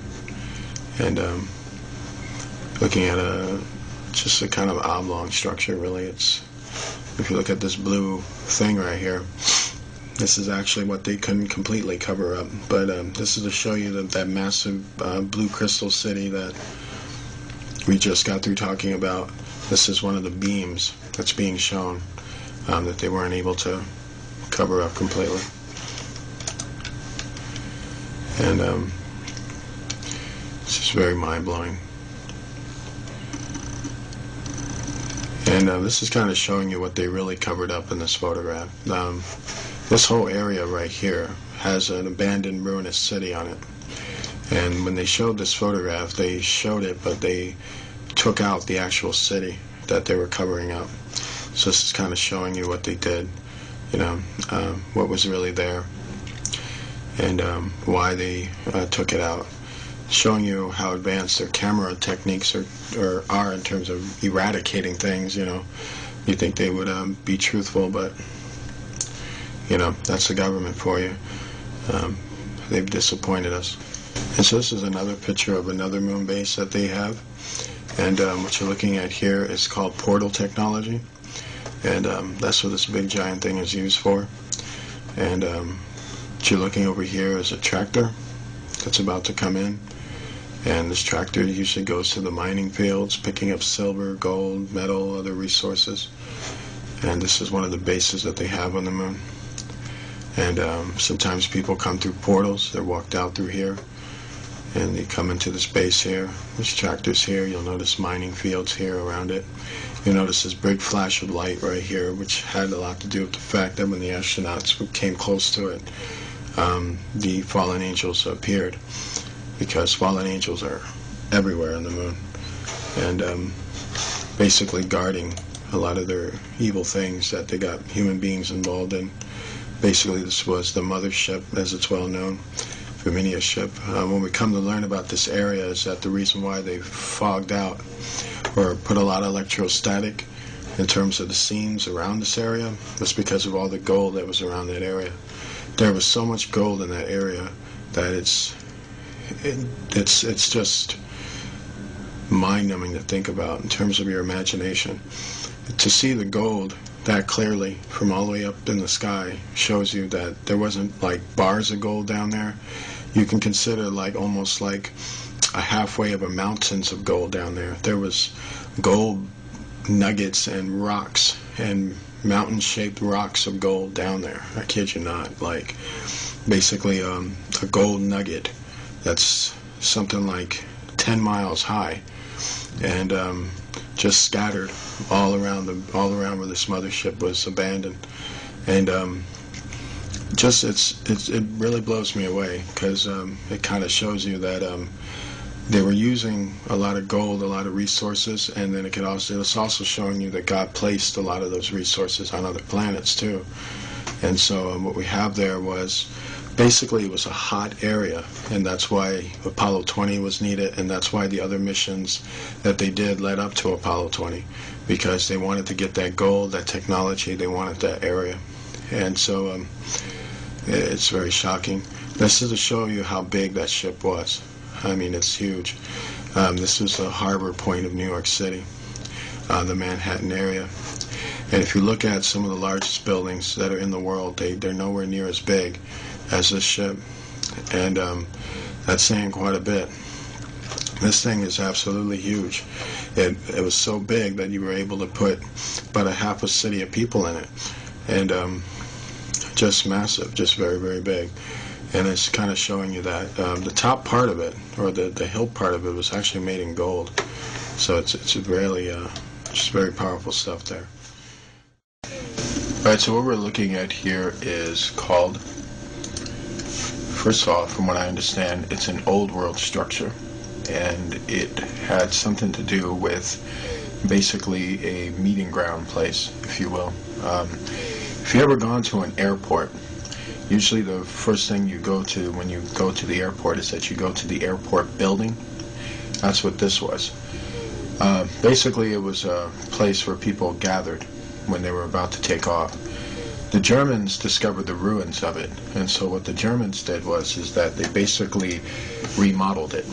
And looking at just a kind of oblong structure, really. If you look at this blue thing right here, this is actually what they couldn't completely cover up. But this is to show you that massive blue crystal city that we just got through talking about. This is one of the beams that's being shown that they weren't able to cover up completely. And it's just very mind-blowing. And this is kind of showing you what they really covered up in this photograph. This whole area right here has an abandoned ruinous city on it. And when they showed this photograph, they showed it, but they took out the actual city that they were covering up. So this is kind of showing you what they did, what was really there, and why they took it out. Showing you how advanced their camera techniques are in terms of eradicating things. You think they would be truthful, but that's the government for you. They've disappointed us. And so this is another picture of another moon base that they have. And what you're looking at here is called portal technology. And that's what this big giant thing is used for. And what you're looking over here is a tractor that's about to come in. And this tractor usually goes to the mining fields, picking up silver, gold, metal, other resources. And this is one of the bases that they have on the moon. And sometimes people come through portals. They're walked out through here, and they come into this base here. There's tractors here. You'll notice mining fields here around it. You'll notice this big flash of light right here, which had a lot to do with the fact that when the astronauts came close to it, the fallen angels appeared, because fallen angels are everywhere on the moon, and basically guarding a lot of their evil things that they got human beings involved in. Basically, this was the mothership, as it's well known, Viminia ship. When we come to learn about this area, is that the reason why they fogged out or put a lot of electrostatic in terms of the seams around this area was because of all the gold that was around that area. There was so much gold in that area that it's just mind-numbing to think about in terms of your imagination. To see the gold that clearly from all the way up in the sky shows you that there wasn't like bars of gold down there. You can consider like almost like a halfway of a mountains of gold down there. There was gold nuggets and rocks and mountain-shaped rocks of gold down there. I kid you not. Like, basically a gold nugget that's something like 10 miles high, and just scattered all around where this mothership was abandoned. And it really blows me away, because it kind of shows you that they were using a lot of gold, a lot of resources, and then it's also showing you that God placed a lot of those resources on other planets too. And so what we have there was, basically it was a hot area, and that's why Apollo 20 was needed, and that's why the other missions that they did led up to Apollo 20, because they wanted to get that gold, that technology, they wanted that area. And so it's very shocking. This is to show you how big that ship was. I mean, it's huge. This was the harbor point of New York City, the Manhattan area. And if you look at some of the largest buildings that are in the world, they're nowhere near as big as this ship. And that's saying quite a bit. This thing is absolutely huge. It was so big that you were able to put about a half a city of people in it. And just massive, just very, very big. And it's kind of showing you that the top part of it, or the hill part of it, was actually made in gold. So it's really just very powerful stuff there. Alright, so what we're looking at here is called, first of all, from what I understand, it's an old world structure, and it had something to do with basically a meeting ground place, if you will. If you ever gone to an airport, usually the first thing you go to when you go to the airport is that you go to the airport building. That's what this was. Basically, it was a place where people gathered when they were about to take off. The Germans discovered the ruins of it, and so what the Germans did is that they basically remodeled it.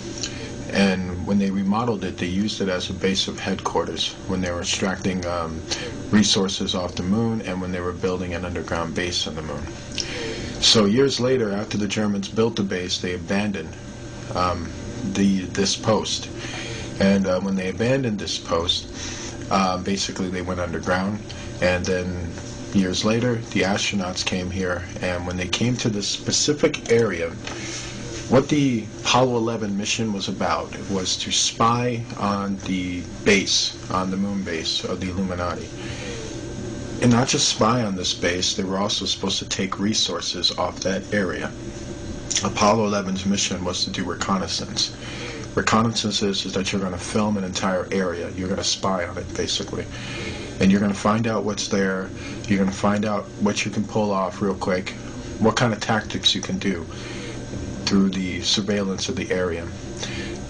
And when they remodeled it, they used it as a base of headquarters when they were extracting resources off the moon, and when they were building an underground base on the moon. So years later, after the Germans built the base, they abandoned this post. And when they abandoned this post, basically they went underground. And then years later, the astronauts came here, and when they came to this specific area, what the Apollo 11 mission was about was to spy on the base, on the moon base of the Illuminati. And not just spy on this base, they were also supposed to take resources off that area. Apollo 11's mission was to do reconnaissance. Reconnaissance is that you're going to film an entire area. You're going to spy on it, basically. And you're going to find out what's there. You're going to find out what you can pull off real quick, what kind of tactics you can do through the surveillance of the area.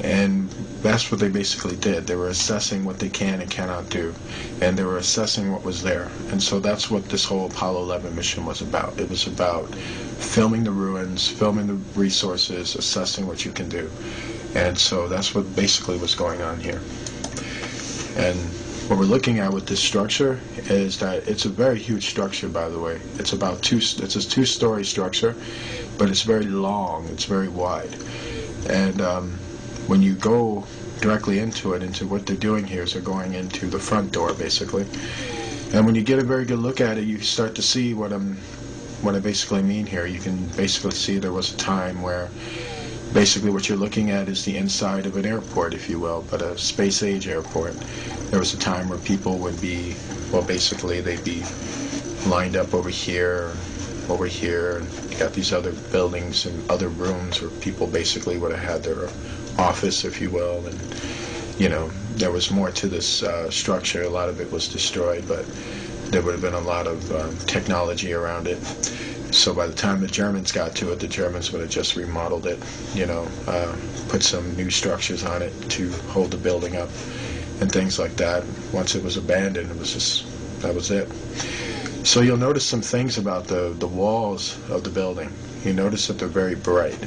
And that's what they basically did. They were assessing what they can and cannot do, and they were assessing what was there. And so that's what this whole Apollo 11 mission was about. It was about filming the ruins, filming the resources, assessing what you can do. And so that's what basically was going on here. And what we're looking at with this structure is that it's a very huge structure, by the way. It's a two-story structure, but it's very long, it's very wide. And when you go directly into what they're doing here is they're going into the front door, basically. And when you get a very good look at it, you start to see what I basically mean here. You can basically see there was a time where basically what you're looking at is the inside of an airport, if you will, but a space-age airport. There was a time where people would be, well, basically they'd be lined up over here, and you got these other buildings and other rooms where people basically would have had their office, if you will, and, you know, there was more to this structure. A lot of it was destroyed, but there would have been a lot of technology around it. So by the time the Germans got to it, the Germans would have just remodeled it, you know, put some new structures on it to hold the building up and things like that. Once it was abandoned, it was just, that was it. So you'll notice some things about the walls of the building. You notice that they're very bright.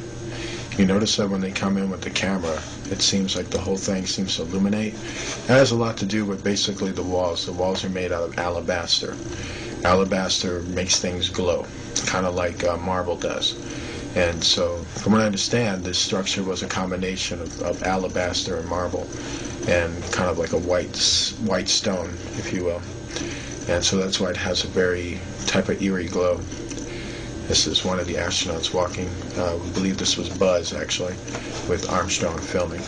You notice that when they come in with the camera, it seems like the whole thing seems to illuminate. That has a lot to do with basically the walls. The walls are made out of alabaster. Alabaster makes things glow, kind of like marble does. And so, from what I understand, this structure was a combination of alabaster and marble, and kind of like a white stone, if you will. And so that's why it has a very type of eerie glow. This is one of the astronauts walking. We believe this was Buzz, actually, with Armstrong filming.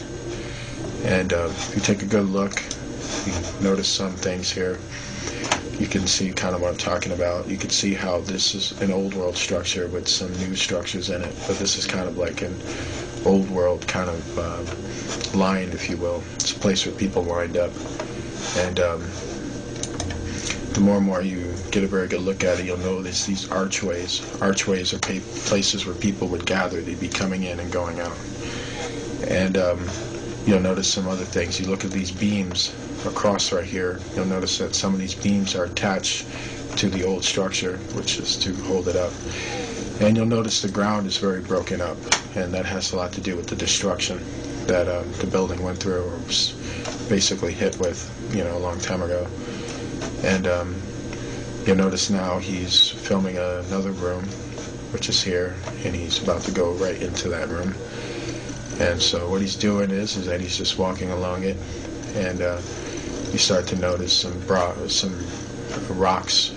And if you take a good look, you notice some things here. You can see kind of what I'm talking about. You can see how this is an old world structure with some new structures in it, but this is kind of like an old world kind of line, if you will. It's a place where people wind up. And the more and more you get a very good look at it, you'll notice these archways. Archways are places where people would gather. They'd be coming in and going out. And you'll notice some other things. You look at these beams across right here, you'll notice that some of these beams are attached to the old structure, which is to hold it up. And you'll notice the ground is very broken up, and that has a lot to do with the destruction that the building went through, or was basically hit with, a long time ago. And you'll notice now he's filming another room, which is here, and he's about to go right into that room. And so what he's doing is that he's just walking along it, and you start to notice some rocks,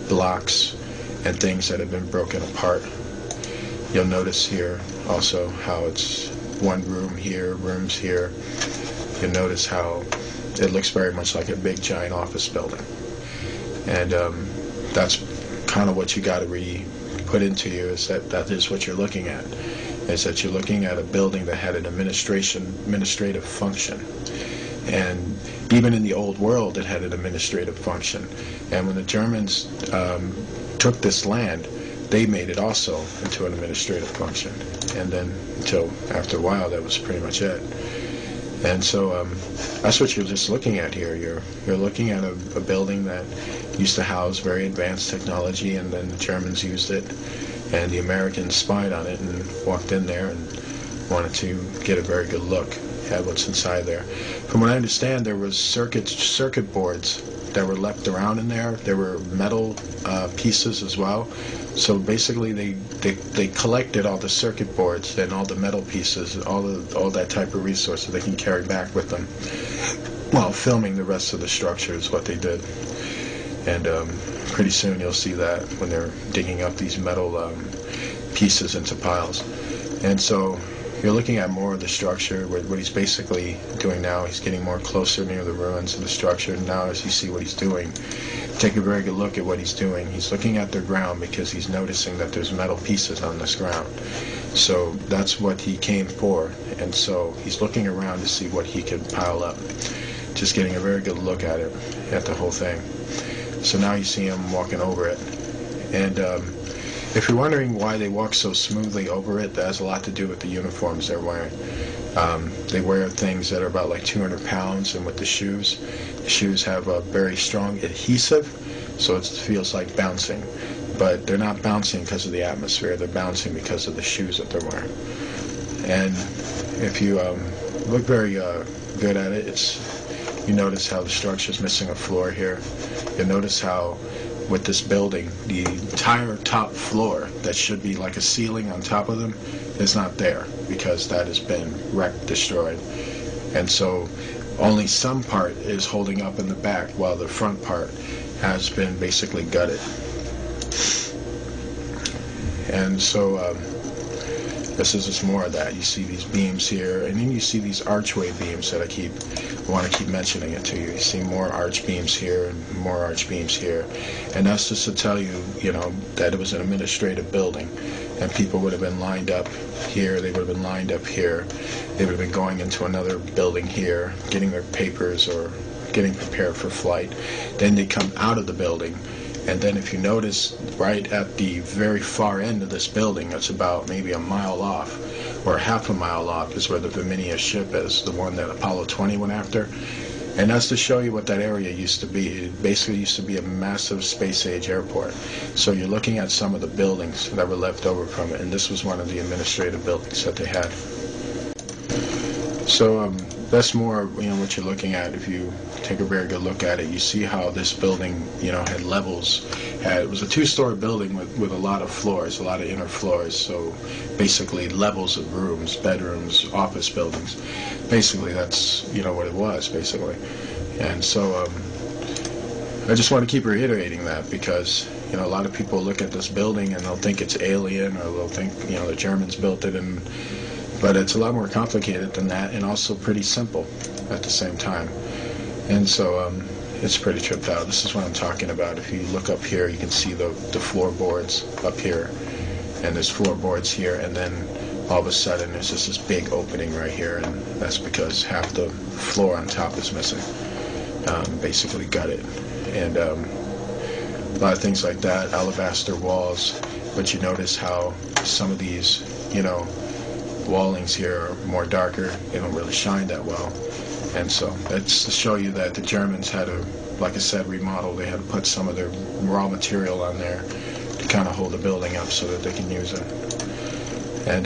blocks, and things that have been broken apart. You'll notice here also how it's one room here, rooms here. You'll notice how it looks very much like a big giant office building. And that's kind of what you got to put into you, is that is what you're looking at. Is that you're looking at a building that had an administrative function. And even in the old world, it had an administrative function. And when the Germans took this land, they made it also into an administrative function. And then until after a while, that was pretty much it. And so that's what you're just looking at here. You're looking at a building that used to house very advanced technology, and then the Germans used it, and the Americans spied on it and walked in there and wanted to get a very good look at what's inside there. From what I understand, there was circuit boards that were left around in there. There were metal pieces as well. So basically, they collected all the circuit boards and all the metal pieces, all that type of resources they can carry back with them while filming the rest of the structure is what they did. And pretty soon you'll see that when they're digging up these metal pieces into piles. And so you're looking at more of the structure. What he's basically doing now, he's getting more closer near the ruins of the structure. And now as you see what he's doing, take a very good look at what he's doing. He's looking at the ground because he's noticing that there's metal pieces on this ground. So that's what he came for. And so he's looking around to see what he can pile up. Just getting a very good look at it, at the whole thing. So now you see him walking over it. And if you're wondering why they walk so smoothly over it, that has a lot to do with the uniforms they're wearing. They wear things that are about like 200 pounds, and with the shoes have a very strong adhesive, so it feels like bouncing. But they're not bouncing because of the atmosphere, they're bouncing because of the shoes that they're wearing. And if you look very good at it, you notice how the structure's missing a floor here. You'll notice how with this building, the entire top floor that should be like a ceiling on top of them is not there because that has been wrecked, destroyed. And so only some part is holding up in the back while the front part has been basically gutted. And so this is just more of that. You see these beams here, and then you see these archway beams that I want to keep mentioning it to you. You see more arch beams here and more arch beams here. And that's just to tell you, that it was an administrative building. And people would have been lined up here, they would have been lined up here. They would have been going into another building here, getting their papers or getting prepared for flight. Then they come out of the building. And then if you notice, right at the very far end of this building, that's about maybe a mile off, or half a mile off, is where the Verminia ship is, the one that Apollo 20 went after. And that's to show you what that area used to be. It basically used to be a massive space-age airport. So you're looking at some of the buildings that were left over from it, and this was one of the administrative buildings that they had. So that's more, what you're looking at. If you take a very good look at it, you see how this building, had levels. It was a two-story building with a lot of floors, a lot of inner floors. So basically levels of rooms, bedrooms, office buildings. Basically, that's, what it was, basically. And so I just want to keep reiterating that because, a lot of people look at this building and they'll think it's alien, or they'll think, the Germans built it, but it's a lot more complicated than that, and also pretty simple at the same time. And so it's pretty tripped out. This is what I'm talking about. If you look up here, you can see the floorboards up here, and there's floorboards here, and then all of a sudden there's just this big opening right here, and that's because half the floor on top is missing. Basically gutted. And a lot of things like that, alabaster walls, but you notice how some of these, wallings here are more darker. They don't really shine that well. And so that's to show you that the Germans had to, like I said, remodel. They had to put some of their raw material on there to kind of hold the building up so that they can use it. And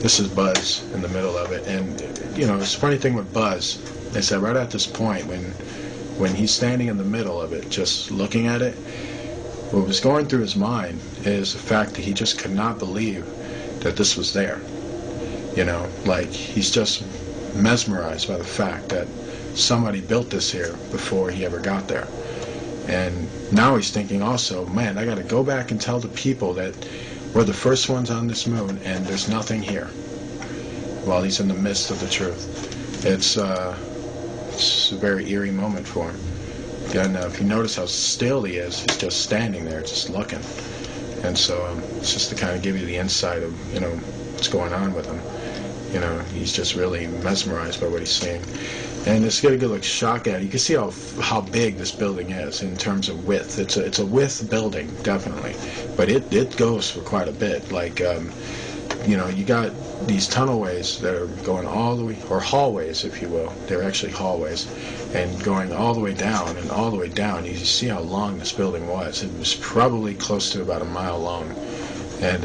this is Buzz in the middle of it. And, it's a funny thing with Buzz is that right at this point, when he's standing in the middle of it, just looking at it, what was going through his mind is the fact that he just could not believe that this was there. Like he's just mesmerized by the fact that somebody built this here before he ever got there. And now he's thinking also, man, I got to go back and tell the people that we're the first ones on this moon and there's nothing here, while he's in the midst of the truth. It's a very eerie moment for him. And if you notice how still he is, he's just standing there, just looking. And so it's just to kind of give you the insight of, what's going on with him. He's just really mesmerized by what he's seeing. And let's get a good look shot at it. You can see how big this building is in terms of width. It's a width building, definitely. But it goes for quite a bit. Like, you got these tunnelways that are going all the way, or hallways, if you will. They're actually hallways. And going all the way down, and all the way down, you see how long this building was. It was probably close to about a mile long. And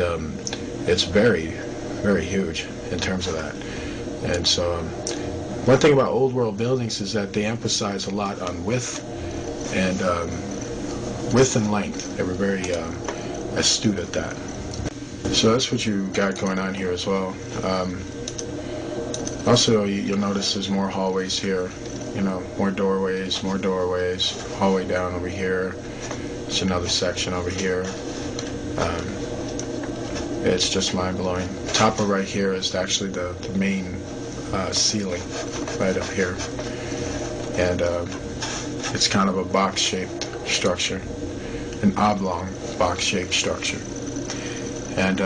it's very, very huge in terms of that. And so one thing about old world buildings is that they emphasize a lot on width and length. They were very astute at that. So that's what you got going on here as well. Also, you'll notice there's more hallways here. More doorways, hallway down over here. There's another section over here. It's just mind-blowing. Top of right here is actually the main ceiling right up here. And it's kind of a box-shaped structure, an oblong box-shaped structure. And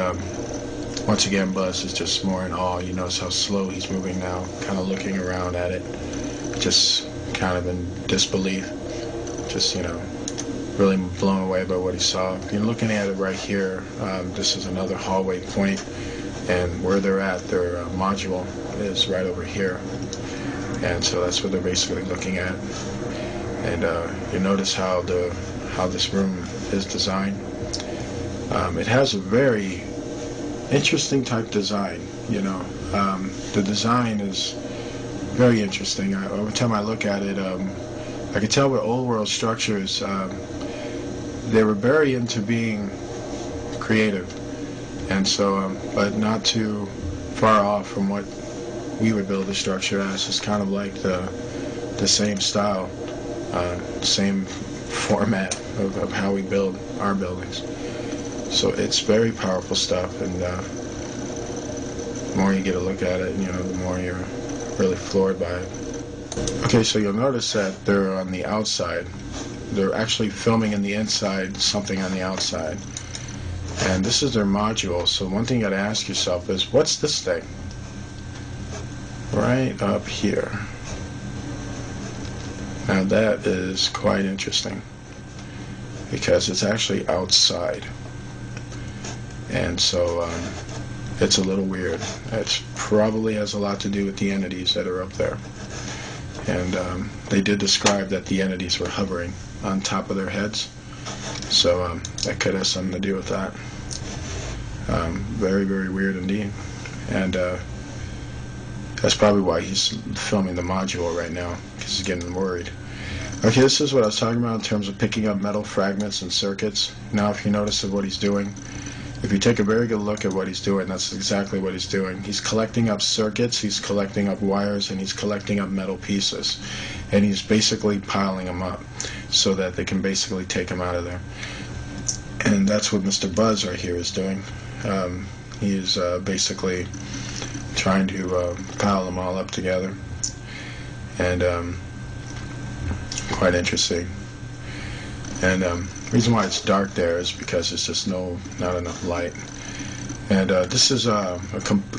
once again, Buzz is just more in awe. You notice how slow he's moving now, kind of looking around at it, just kind of in disbelief, just, really blown away by what he saw. You're looking at it right here. This is another hallway point, and where they're at, their module is right over here. And so that's what they're basically looking at. And you notice how this room is designed. It has a very interesting type design. The design is very interesting. Every time I look at it, I can tell with old world structures, they were very into being creative, and so, but not too far off from what we would build a structure as. It's kind of like the same style, same format of how we build our buildings. So it's very powerful stuff, and the more you get a look at it, the more you're really floored by it. Okay, so you'll notice that they're on the outside. They're actually filming in the inside, something on the outside. And this is their module, so one thing you gotta ask yourself is, what's this thing? Right up here. Now that is quite interesting, because it's actually outside. And so it's a little weird. It probably has a lot to do with the entities that are up there. And they did describe that the entities were hovering on top of their heads. So that could have something to do with that. Very, very weird indeed. And That's probably why he's filming the module right now, because he's getting worried. Okay, this is what I was talking about in terms of picking up metal fragments and circuits. Now, if you notice what he's doing, if you take a very good look at what he's doing, that's exactly what he's doing. He's collecting up circuits, he's collecting up wires, and he's collecting up metal pieces. And he's basically piling them up so that they can basically take them out of there. And that's what Mr. Buzz right here is doing. He is basically trying to pile them all up together. And quite interesting. And the reason why it's dark there is because there's just not enough light. And this is a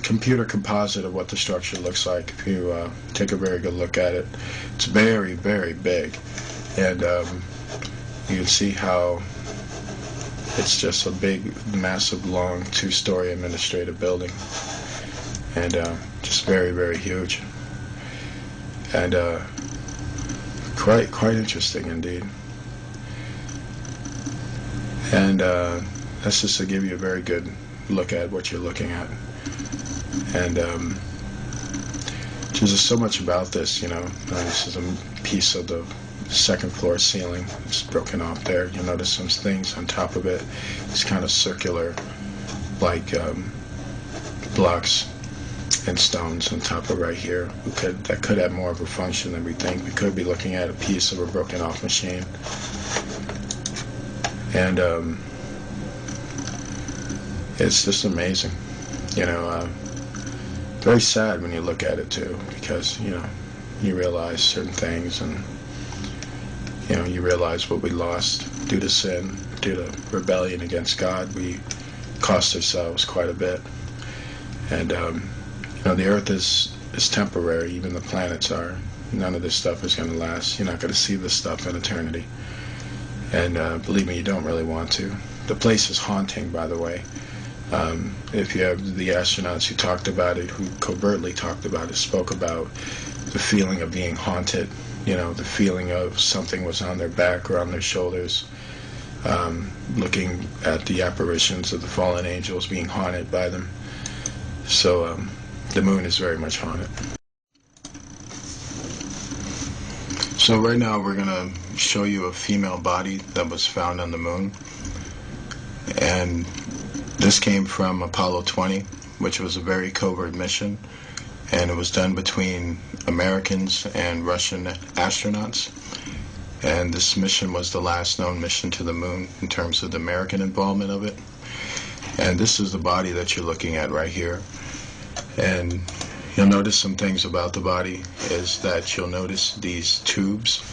computer composite of what the structure looks like. If you take a very good look at it, it's very, very big. And you can see how it's just a big, massive, long, two-story administrative building. And just very, very huge. And quite interesting indeed. And that's just to give you a very good look at what you're looking at. And there's just so much about this, you know. This is a piece of the second floor ceiling. It's broken off there. You'll notice some things on top of it. It's kind of circular, like blocks and stones on top of right here. That could have more of a function than we think. We could be looking at a piece of a broken off machine. And it's just amazing, you know. Very sad when you look at it too, because you know, you realize certain things, and you know, you realize what we lost due to sin, due to rebellion against God. We cost ourselves quite a bit. And you know, the earth is temporary. Even the planets are. None of this stuff is going to last. You're not going to see this stuff in eternity. And believe me, you don't really want to. The place is haunting, by the way. If you have the astronauts who talked about it, who covertly talked about it, spoke about the feeling of being haunted, you know, the feeling of something was on their back or on their shoulders, looking at the apparitions of the fallen angels, being haunted by them. So the moon is very much haunted. So right now we're going to show you a female body that was found on the moon. And this came from Apollo 20, which was a very covert mission. And it was done between Americans and Russian astronauts. And this mission was the last known mission to the moon in terms of the American involvement of it. And this is the body that you're looking at right here. And you'll notice some things about the body is that you'll notice these tubes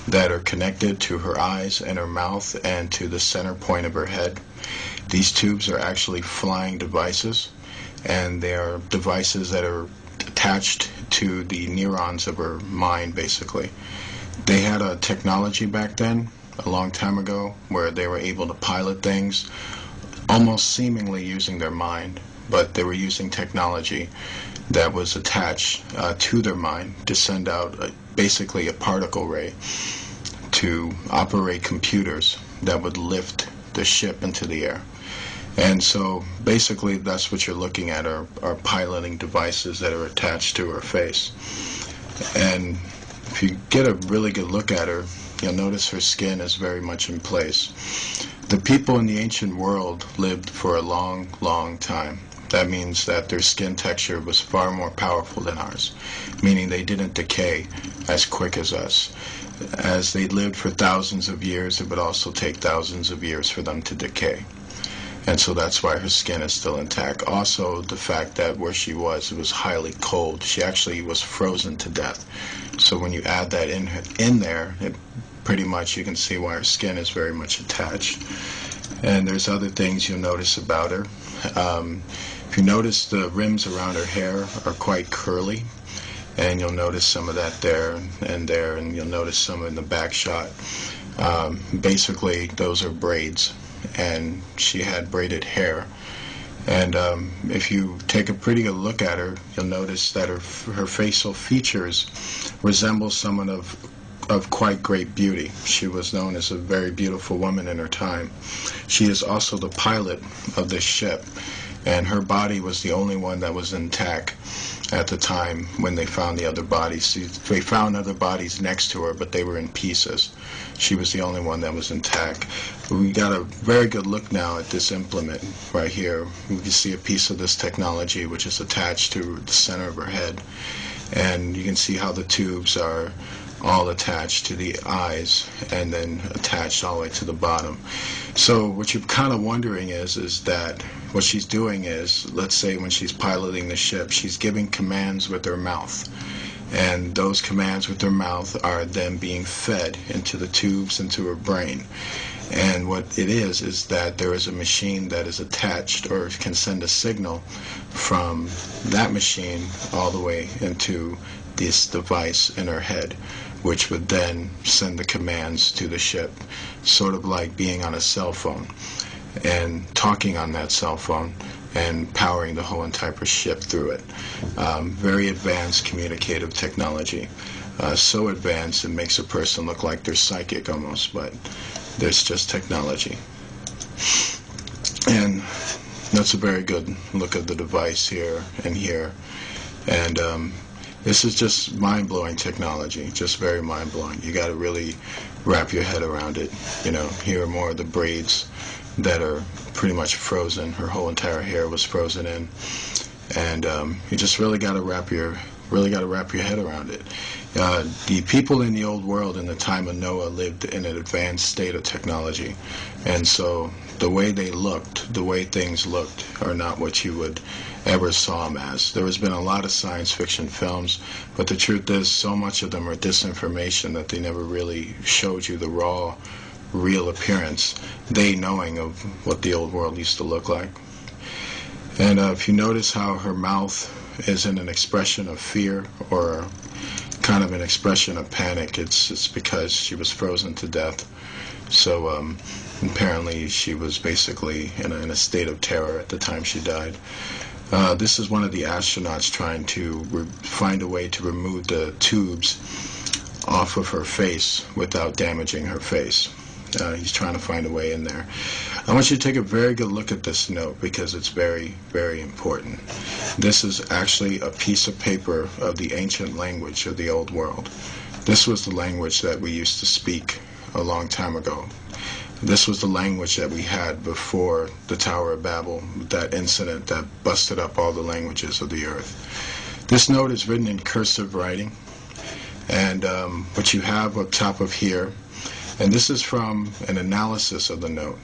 that are connected to her eyes and her mouth and to the center point of her head. These tubes are actually flying devices, and they are devices that are attached to the neurons of her mind, basically. They had a technology back then, a long time ago, where they were able to pilot things almost seemingly using their mind, but they were using technology that was attached to their mind to send out basically a particle ray to operate computers that would lift the ship into the air. And so basically that's what you're looking at are piloting devices that are attached to her face. And if you get a really good look at her, you'll notice her skin is very much in place. The people in the ancient world lived for a long, long time. That means that their skin texture was far more powerful than ours, meaning they didn't decay as quick as us. As they lived for thousands of years, it would also take thousands of years for them to decay. And so that's why her skin is still intact. Also, the fact that where she was, it was highly cold. She actually was frozen to death. So when you add that in there, it pretty much you can see why her skin is very much attached. And there's other things you'll notice about her. If you notice, the rims around her hair are quite curly, and you'll notice some of that there, and you'll notice some in the back shot. Basically, those are braids, and she had braided hair. And if you take a pretty good look at her, you'll notice that her facial features resemble someone of quite great beauty. She was known as a very beautiful woman in her time. She is also the pilot of this ship. and her body was the only one that was intact at the time when they found the other bodies. They found other bodies next to her, but they were in pieces. She was the only one that was intact. We got a very good look now at this implement right here. We can see a piece of this technology which is attached to the center of her head, and you can see how the tubes are all attached to the eyes and then attached all the way to the bottom. So what you're kind of wondering is that what she's doing is, let's say when she's piloting the ship, she's giving commands with her mouth, and those commands with her mouth are then being fed into the tubes into her brain. And what it is that there is a machine that is attached or can send a signal from that machine all the way into this device in her head, which would then send the commands to the ship, sort of like being on a cell phone and talking on that cell phone and powering the whole entire ship through it. Very advanced communicative technology. So advanced it makes a person look like they're psychic almost, but there's just technology. And that's a very good look at the device here and here. And this is just mind-blowing technology, just very mind-blowing. You got to really wrap your head around it. You know, here are more of the braids that are pretty much frozen. Her whole entire hair was frozen in, and you just really got to wrap your head around it. The people in the old world in the time of Noah lived in an advanced state of technology, and so the way they looked, the way things looked, are not what you would ever saw them as. There has been a lot of science fiction films, but the truth is so much of them are disinformation that they never really showed you the raw, real appearance, they knowing of what the old world used to look like. And if you notice how her mouth is in an expression of fear or kind of an expression of panic, it's because she was frozen to death. So apparently she was basically in a state of terror at the time she died. This is one of the astronauts trying to find a way to remove the tubes off of her face without damaging her face. He's trying to find a way in there. I want you to take a very good look at this note because it's very, very important. This is actually a piece of paper of the ancient language of the old world. This was the language that we used to speak a long time ago. This was the language that we had before the Tower of Babel, that incident that busted up all the languages of the earth. This note is written in cursive writing, and what you have up top of here, and this is from an analysis of the note.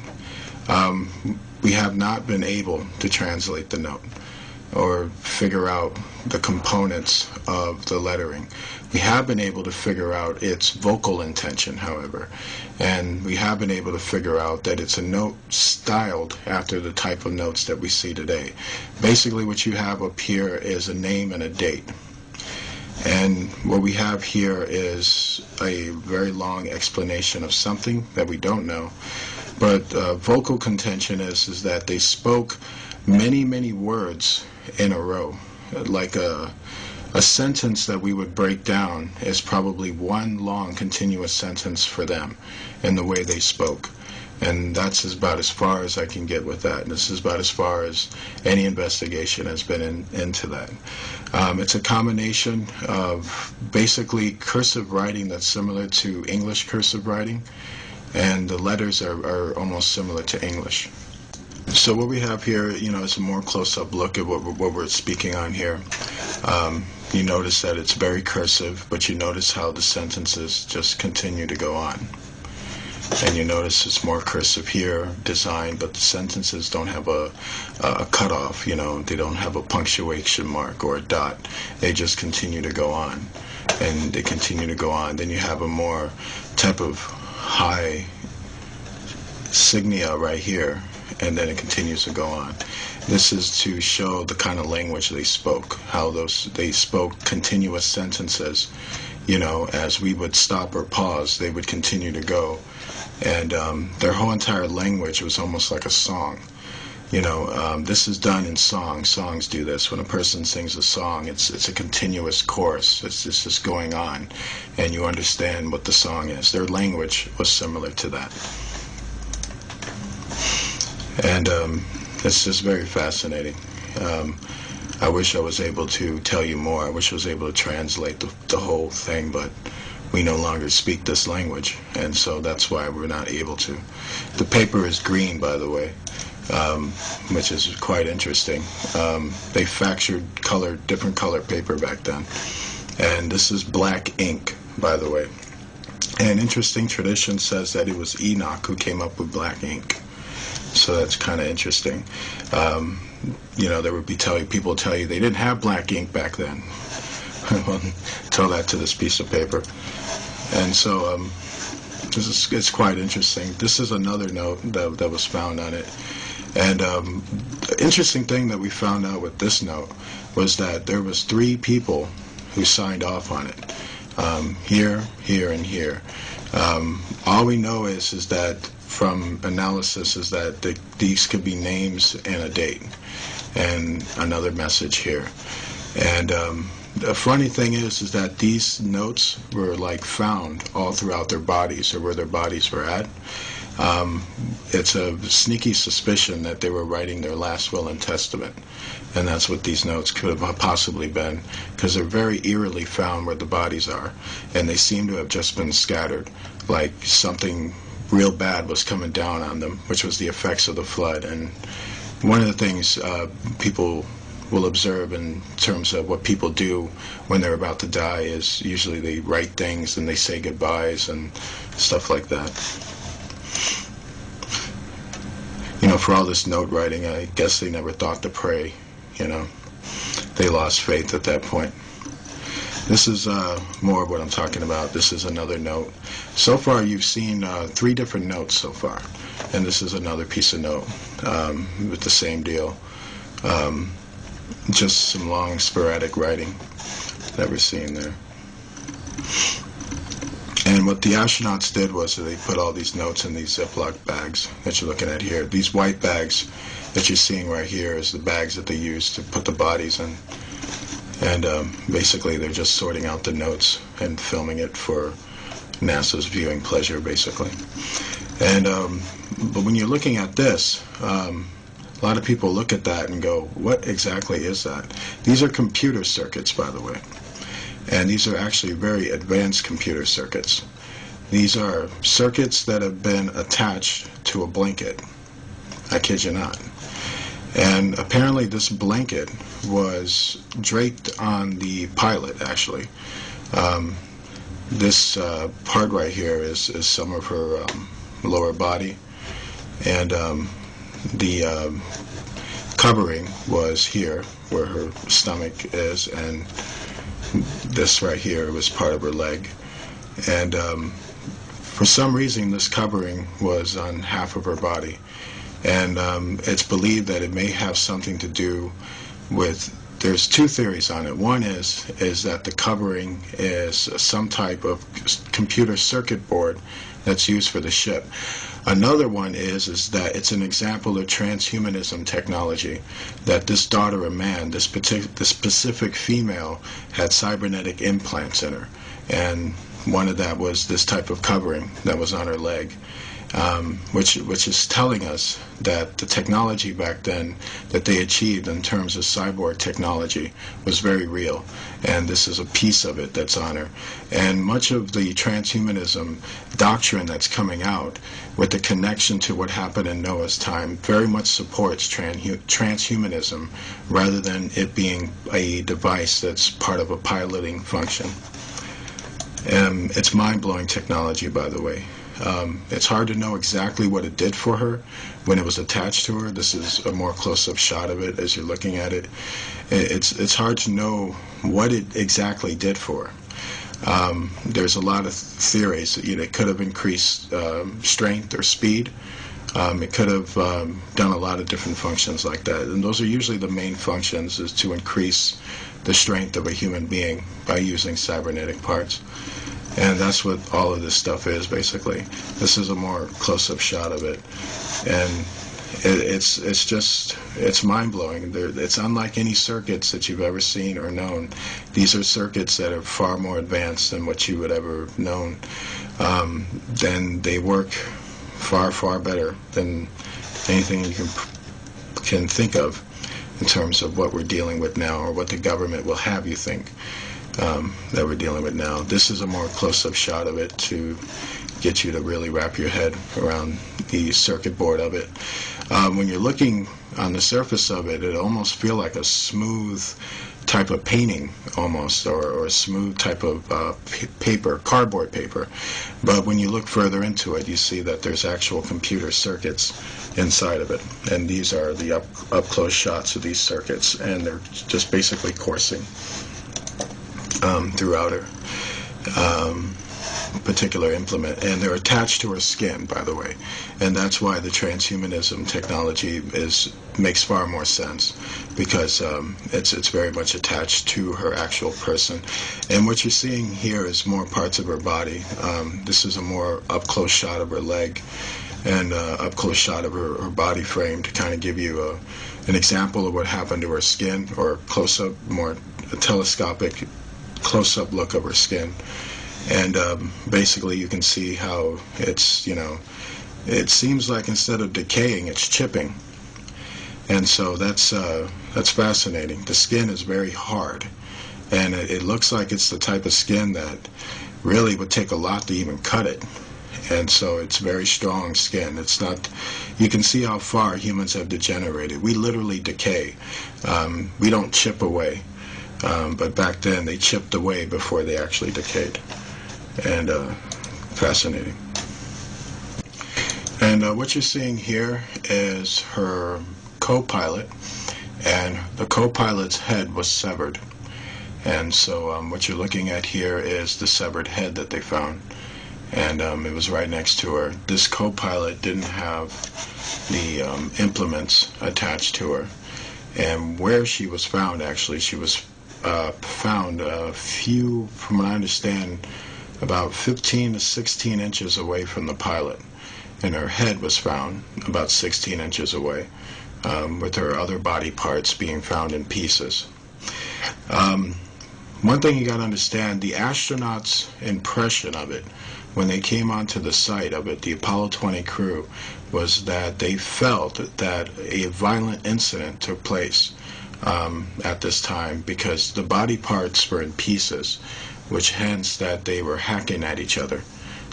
We have not been able to translate the note or figure out the components of the lettering. We have been able to figure out its vocal intention, however, and we have been able to figure out that it's a note styled after the type of notes that we see today. Basically what you have up here is a name and a date. And what we have here is a very long explanation of something that we don't know. But vocal contention is that they spoke many, many words in a row. Like a sentence that we would break down is probably one long continuous sentence for them in the way they spoke. And that's about as far as I can get with that. And this is about as far as any investigation has been into that. It's a combination of basically cursive writing that's similar to English cursive writing, and the letters are almost similar to English. So what we have here, you know, is a more close-up look at what we're speaking on here. You notice that it's very cursive, but you notice how the sentences just continue to go on. And you notice it's more cursive here, designed, but the sentences don't have a cutoff, you know, they don't have a punctuation mark or a dot. They just continue to go on, and they continue to go on. Then you have a more type of high signia right here, and then it continues to go on. This is to show the kind of language they spoke, how they spoke continuous sentences. You know, as we would stop or pause, they would continue to go. And their whole entire language was almost like a song. You know, this is done in song. Songs do this. When a person sings a song, it's a continuous chorus. It's just going on, and you understand what the song is. Their language was similar to that. And It's just very fascinating. I wish I was able to tell you more. I wish I was able to translate the whole thing, but we no longer speak this language, and so that's why we're not able to. The paper is green, by the way, which is quite interesting. They factored different color paper back then, and this is black ink, by the way. And interesting tradition says that it was Enoch who came up with black ink. So that's kind of interesting. There would be people tell you they didn't have black ink back then. Tell that to this piece of paper. And so it's quite interesting. This is another note that was found on it. And the interesting thing that we found out with this note was that there was 3 people who signed off on it. Here, here, and here. All we know is that from analysis is that these could be names and a date and another message here. And the funny thing is that these notes were found all throughout their bodies, or where their bodies were at. It's a sneaky suspicion that they were writing their last will and testament, and that's what these notes could have possibly been, because they're very eerily found where the bodies are, and they seem to have just been scattered, like something real bad was coming down on them, which was the effects of the flood. And one of the things people will observe in terms of what people do when they're about to die is usually they write things and they say goodbyes and stuff like that. For all this note writing, I guess they never thought to pray. They lost faith at that point. This is more of what I'm talking about. This is another note. So far you've seen 3 different notes so far, and this is another piece of note with the same deal. Just some long sporadic writing that we're seeing there. And what the astronauts did was they put all these notes in these Ziploc bags that you're looking at here. These white bags that you're seeing right here is the bags that they use to put the bodies in. And basically they're just sorting out the notes and filming it for NASA's viewing pleasure, basically. And but when you're looking at this, a lot of people look at that and go, what exactly is that? These are computer circuits, by the way. And these are actually very advanced computer circuits. These are circuits that have been attached to a blanket. I kid you not. And apparently this blanket was draped on the pilot, actually. This part right here is some of her lower body. And the covering was here, where her stomach is, and this right here was part of her leg. And for some reason this covering was on half of her body, and it's believed that it may have something to do with, there's 2 theories on it. One is that the covering is some type of computer circuit board that's used for the ship. Another one is that it's an example of transhumanism technology, that this daughter of man, this specific female, had cybernetic implants in her, and one of that was this type of covering that was on her leg, which is telling us that the technology back then that they achieved in terms of cyborg technology was very real, and this is a piece of it that's on her. And much of the transhumanism doctrine that's coming out with the connection to what happened in Noah's time very much supports transhumanism, rather than it being a device that's part of a piloting function. It's mind-blowing technology, by the way. It's hard to know exactly what it did for her when it was attached to her. This is a more close-up shot of it as you're looking at it. It's hard to know what it exactly did for her. There's a lot of theories. It could have increased strength or speed. It could have done a lot of different functions like that. And those are usually the main functions, is to increase the strength of a human being by using cybernetic parts. And that's what all of this stuff is, basically. This is a more close-up shot of it. And it's mind-blowing. It's unlike any circuits that you've ever seen or known. These are circuits that are far more advanced than what you would ever have known. Then they work far, far better than anything you can think of in terms of what we're dealing with now, or what the government will have you think that we're dealing with now. This is a more close-up shot of it to get you to really wrap your head around the circuit board of it. When you're looking on the surface of it, it almost feels like a smooth type of painting, almost, or a smooth type of paper, cardboard paper. But when you look further into it, you see that there's actual computer circuits inside of it. And these are the up-close shots of these circuits, and they're just basically coursing throughout her particular implement, and they're attached to her skin, by the way, and that's why the transhumanism technology makes far more sense, because it's very much attached to her actual person. And what you're seeing here is more parts of her body. This is a more up-close shot of her leg, and up-close shot of her body frame, to kind of give you an example of what happened to her skin, or close-up, more telescopic close-up look of her skin. And basically you can see how it's, it seems like instead of decaying, it's chipping. And so that's fascinating. The skin is very hard, and it looks like it's the type of skin that really would take a lot to even cut it. And so it's very strong skin. It's not, you can see how far humans have degenerated. We literally decay. We don't chip away. But back then they chipped away before they actually decayed. And fascinating. And what you're seeing here is her co-pilot, and the co-pilot's head was severed. And so what you're looking at here is the severed head that they found, and it was right next to her. This co-pilot didn't have the implements attached to her, and where she was found, actually, she was found a few, from what I understand, about 15 to 16 inches away from the pilot, and her head was found about 16 inches away, with her other body parts being found in pieces. One thing you got to understand, the astronauts' impression of it when they came onto the site of it, the Apollo 20 crew, was that they felt that a violent incident took place at this time, because the body parts were in pieces, which hence that they were hacking at each other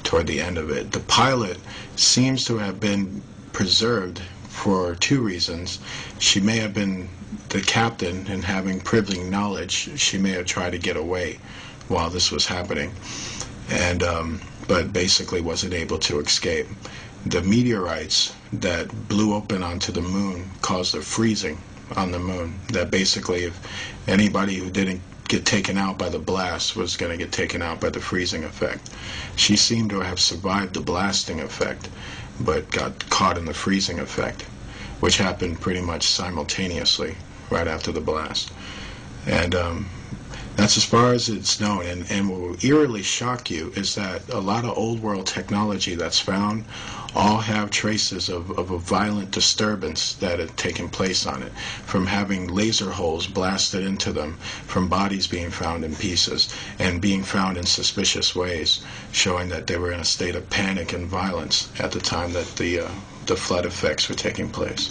toward the end of it. The pilot seems to have been preserved for two reasons. She may have been the captain, and having privileged knowledge, she may have tried to get away while this was happening, and but basically wasn't able to escape. The meteorites that blew open onto the moon caused a freezing on the moon, that basically if anybody who didn't get taken out by the blast was going to get taken out by the freezing effect. She seemed to have survived the blasting effect, but got caught in the freezing effect, which happened pretty much simultaneously right after the blast. And that's as far as it's known. And what will eerily shock you is that a lot of old world technology that's found all have traces of a violent disturbance that had taken place on it, from having laser holes blasted into them, from bodies being found in pieces, and being found in suspicious ways, showing that they were in a state of panic and violence at the time that the flood effects were taking place.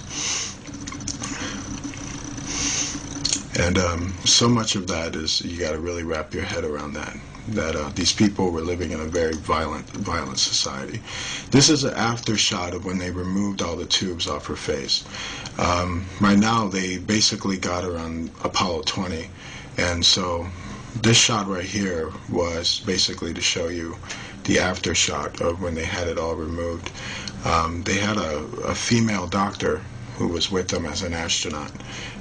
And so much of that is, you got to really wrap your head around that these people were living in a very violent society. This is an after shot of when they removed all the tubes off her face. Right now, they basically got her on Apollo 20, and so this shot right here was basically to show you the after shot of when they had it all removed. They had a female doctor who was with them as an astronaut,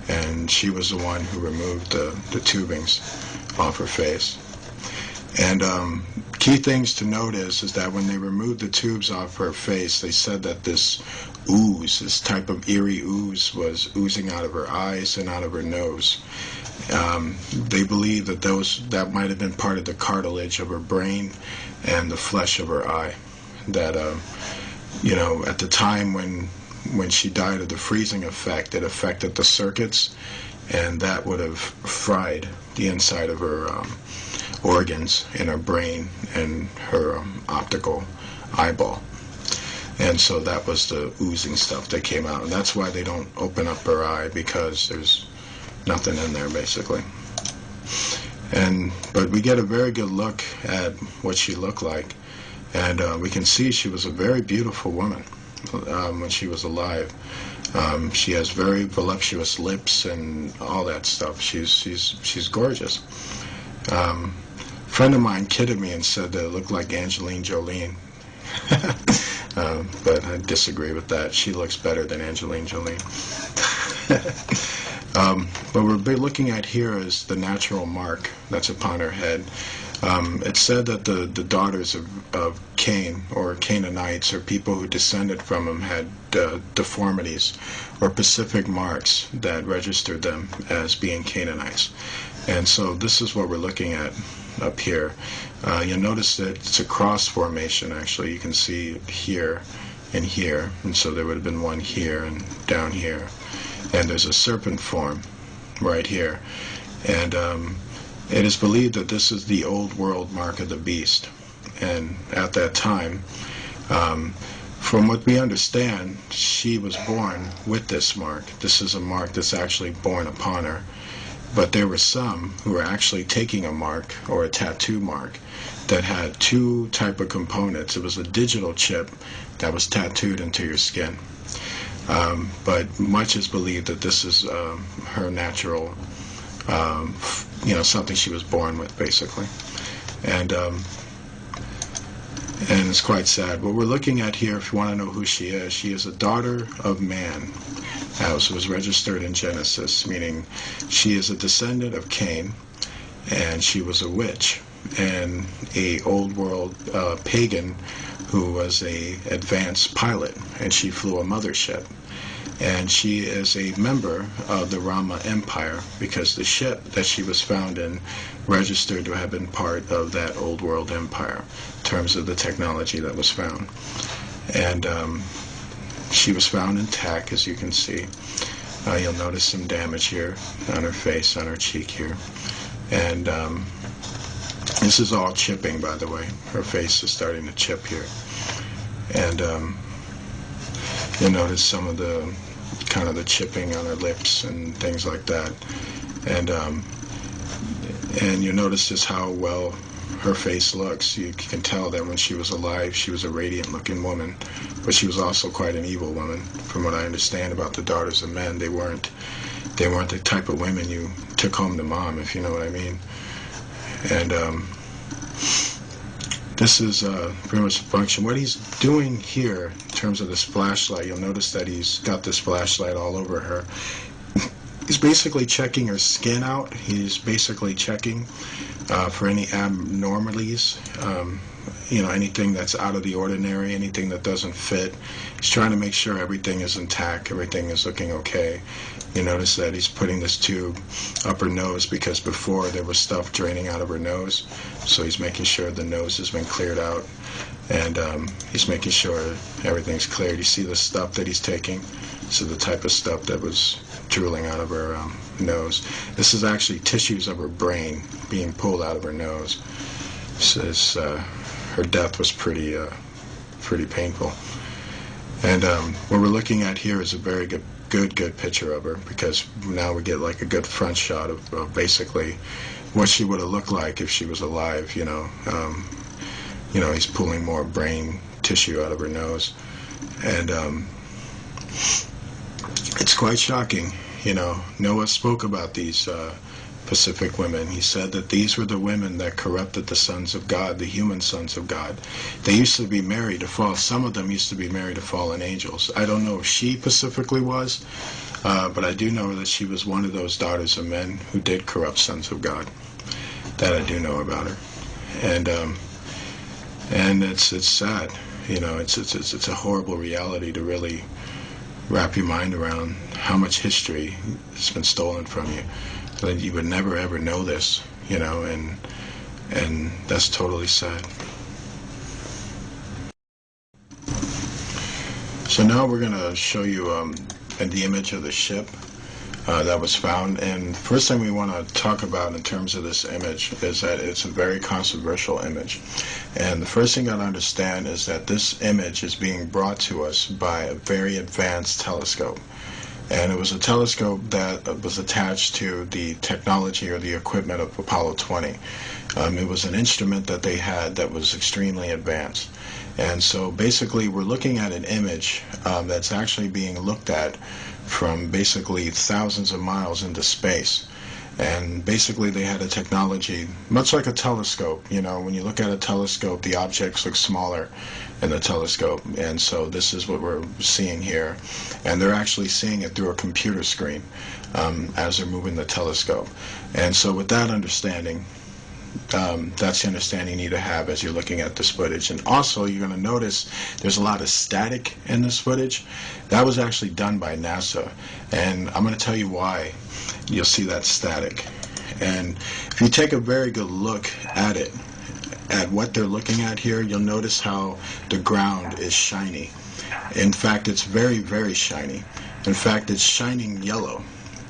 and she was the one who removed the tubings off her face. And key things to note is that when they removed the tubes off her face, they said that this ooze, this type of eerie ooze, was oozing out of her eyes and out of her nose. They believe that that might have been part of the cartilage of her brain and the flesh of her eye. That at the time when she died of the freezing effect, it affected the circuits, and that would have fried the inside of her organs in her brain and her optical eyeball. And so that was the oozing stuff that came out. And that's why they don't open up her eye, because there's nothing in there, basically. But we get a very good look at what she looked like. And we can see she was a very beautiful woman when she was alive. She has very voluptuous lips and all that stuff. She's gorgeous. A friend of mine kidded me and said that it looked like Angelina Jolie. But I disagree with that. She looks better than Angelina Jolie. What we're looking at here is the natural mark that's upon her head. It's said that the daughters of Cain, or Canaanites, or people who descended from him, had deformities or specific marks that registered them as being Canaanites. And so this is what we're looking at up here. You'll notice that it's a cross formation, actually. You can see here and here, and so there would have been one here and down here. And there's a serpent form right here. And it is believed that this is the old world mark of the beast. And at that time, from what we understand, she was born with this mark. This is a mark that's actually born upon her. But there were some who were actually taking a mark, or a tattoo mark, that had two type of components. It was a digital chip that was tattooed into your skin. But much is believed that this is her natural, something she was born with, basically. And it's quite sad. What we're looking at here, if you want to know who she is a daughter of man, as was registered in Genesis, meaning she is a descendant of Cain, and she was a witch, and a old world pagan who was a advanced pilot, and she flew a mothership. And she is a member of the Rama Empire, because the ship that she was found in registered to have been part of that old world empire in terms of the technology that was found. And she was found intact, as you can see. You'll notice some damage here on her face, on her cheek here. And this is all chipping, by the way. Her face is starting to chip here. And you'll notice some of the kind of the chipping on her lips and things like that. And you'll notice just how well her face looks. You can tell that when she was alive, she was a radiant looking woman, but she was also quite an evil woman. From what I understand about the daughters of men, they weren't the type of women you took home to mom, if you know what I mean. And this is pretty much the function. What he's doing here in terms of this flashlight, you'll notice that he's got this flashlight all over her. He's basically checking her skin out. He's basically checking for any abnormalities, anything that's out of the ordinary, anything that doesn't fit. He's trying to make sure everything is intact, everything is looking okay. You notice that he's putting this tube up her nose, because before there was stuff draining out of her nose. So he's making sure the nose has been cleared out, and he's making sure everything's cleared. You see the stuff that he's taking? So the type of stuff that was drooling out of her nose. This is actually tissues of her brain being pulled out of her nose. Says her death was pretty painful. And what we're looking at here is a very good picture of her, because now we get like a good front shot of basically what she would have looked like if she was alive. He's pulling more brain tissue out of her nose, and it's quite shocking. Noah spoke about these Pacific women. He said that these were the women that corrupted the sons of God, the human sons of God. They used to be married to some of them used to be married to fallen angels. I don't know if she specifically was, but I do know that she was one of those daughters of men who did corrupt sons of God. That I do know about her. And it's sad. It's a horrible reality to really wrap your mind around how much history has been stolen from you. That you would never ever know this, and that's totally sad. So now we're going to show you the image of the ship. that was found. And the first thing we want to talk about in terms of this image is that it's a very controversial image. And the first thing you got to understand is that this image is being brought to us by a very advanced telescope. And it was a telescope that was attached to the technology or the equipment of Apollo 20. It was an instrument that they had that was extremely advanced. And so basically we're looking at an image that's actually being looked at from basically thousands of miles into space. And basically they had a technology much like a telescope. You know, when you look at a telescope, the objects look smaller in the telescope, and so this is what we're seeing here. And they're actually seeing it through a computer screen as they're moving the telescope. And so with that understanding, that's the understanding you need to have as you're looking at this footage. And also you're going to notice there's a lot of static in this footage. That was actually done by NASA, and I'm going to tell you why you'll see that static. And if you take a very good look at it, at what they're looking at here, you'll notice how the ground is shiny. In fact, it's very, very shiny. In fact, it's shining yellow,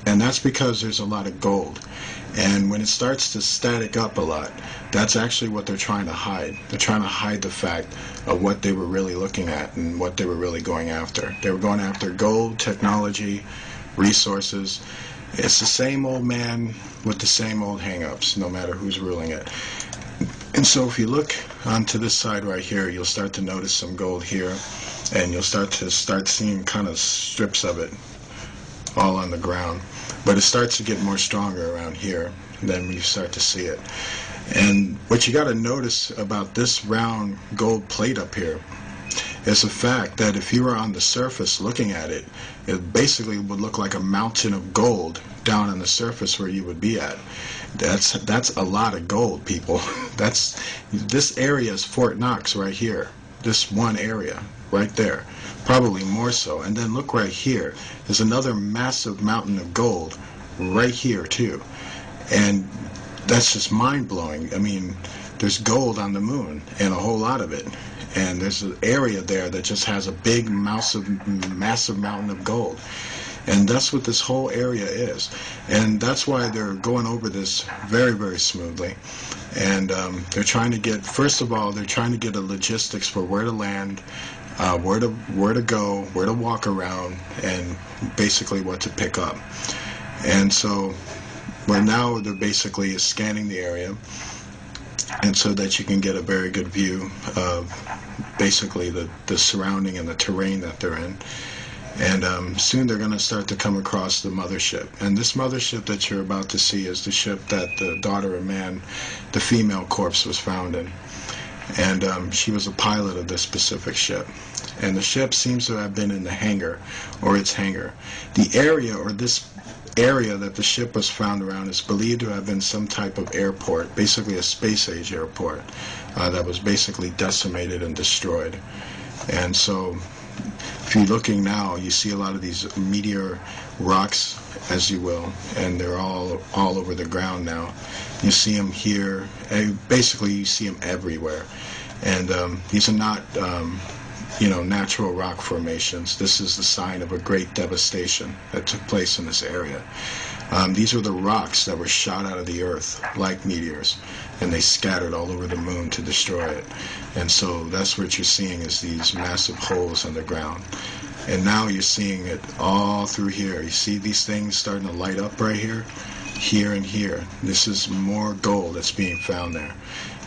and that's because there's a lot of gold. And when it starts to static up a lot, that's actually what they're trying to hide. They're trying to hide the fact of what they were really looking at and what they were really going after. They were going after gold, technology, resources. It's the same old man with the same old hang-ups, no matter who's ruling it. And so if you look onto this side right here, you'll start to notice some gold here, and you'll start seeing kind of strips of it all on the ground. But it starts to get more stronger around here, and then you start to see it. And what you got to notice about this round gold plate up here is the fact that if you were on the surface looking at it, it basically would look like a mountain of gold down on the surface where you would be at. That's a lot of gold, people. This area is Fort Knox right here. This one area right there, probably more so. And then look right here. There's another massive mountain of gold right here too. And that's just mind-blowing. I mean, there's gold on the moon, and a whole lot of it. And there's an area there that just has a big, massive mountain of gold. And that's what this whole area is. And that's why they're going over this very, very smoothly. And they're trying to get, first of all, they're trying to get a logistics for where to land, where to go, where to walk around, and basically what to pick up. And so now they're basically scanning the area, and so that you can get a very good view of basically the surrounding and the terrain that they're in. And soon they're going to start to come across the mothership. And this mothership that you're about to see is the ship that the daughter of man, the female corpse, was found in. And she was a pilot of this specific ship. And the ship seems to have been in the hangar, or its hangar. The area, or this area that the ship was found around, is believed to have been some type of airport, basically a space-age airport, that was basically decimated and destroyed. And so if you're looking now, you see a lot of these meteor rocks, as you will, and they're all over the ground now. You see them here, basically you see them everywhere. And these are not natural rock formations. This is the sign of a great devastation that took place in this area. These are the rocks that were shot out of the earth like meteors, and they scattered all over the moon to destroy it. And so that's what you're seeing, is these massive holes in the ground. And now you're seeing it all through here. You see these things starting to light up right here, here and here. This is more gold that's being found there,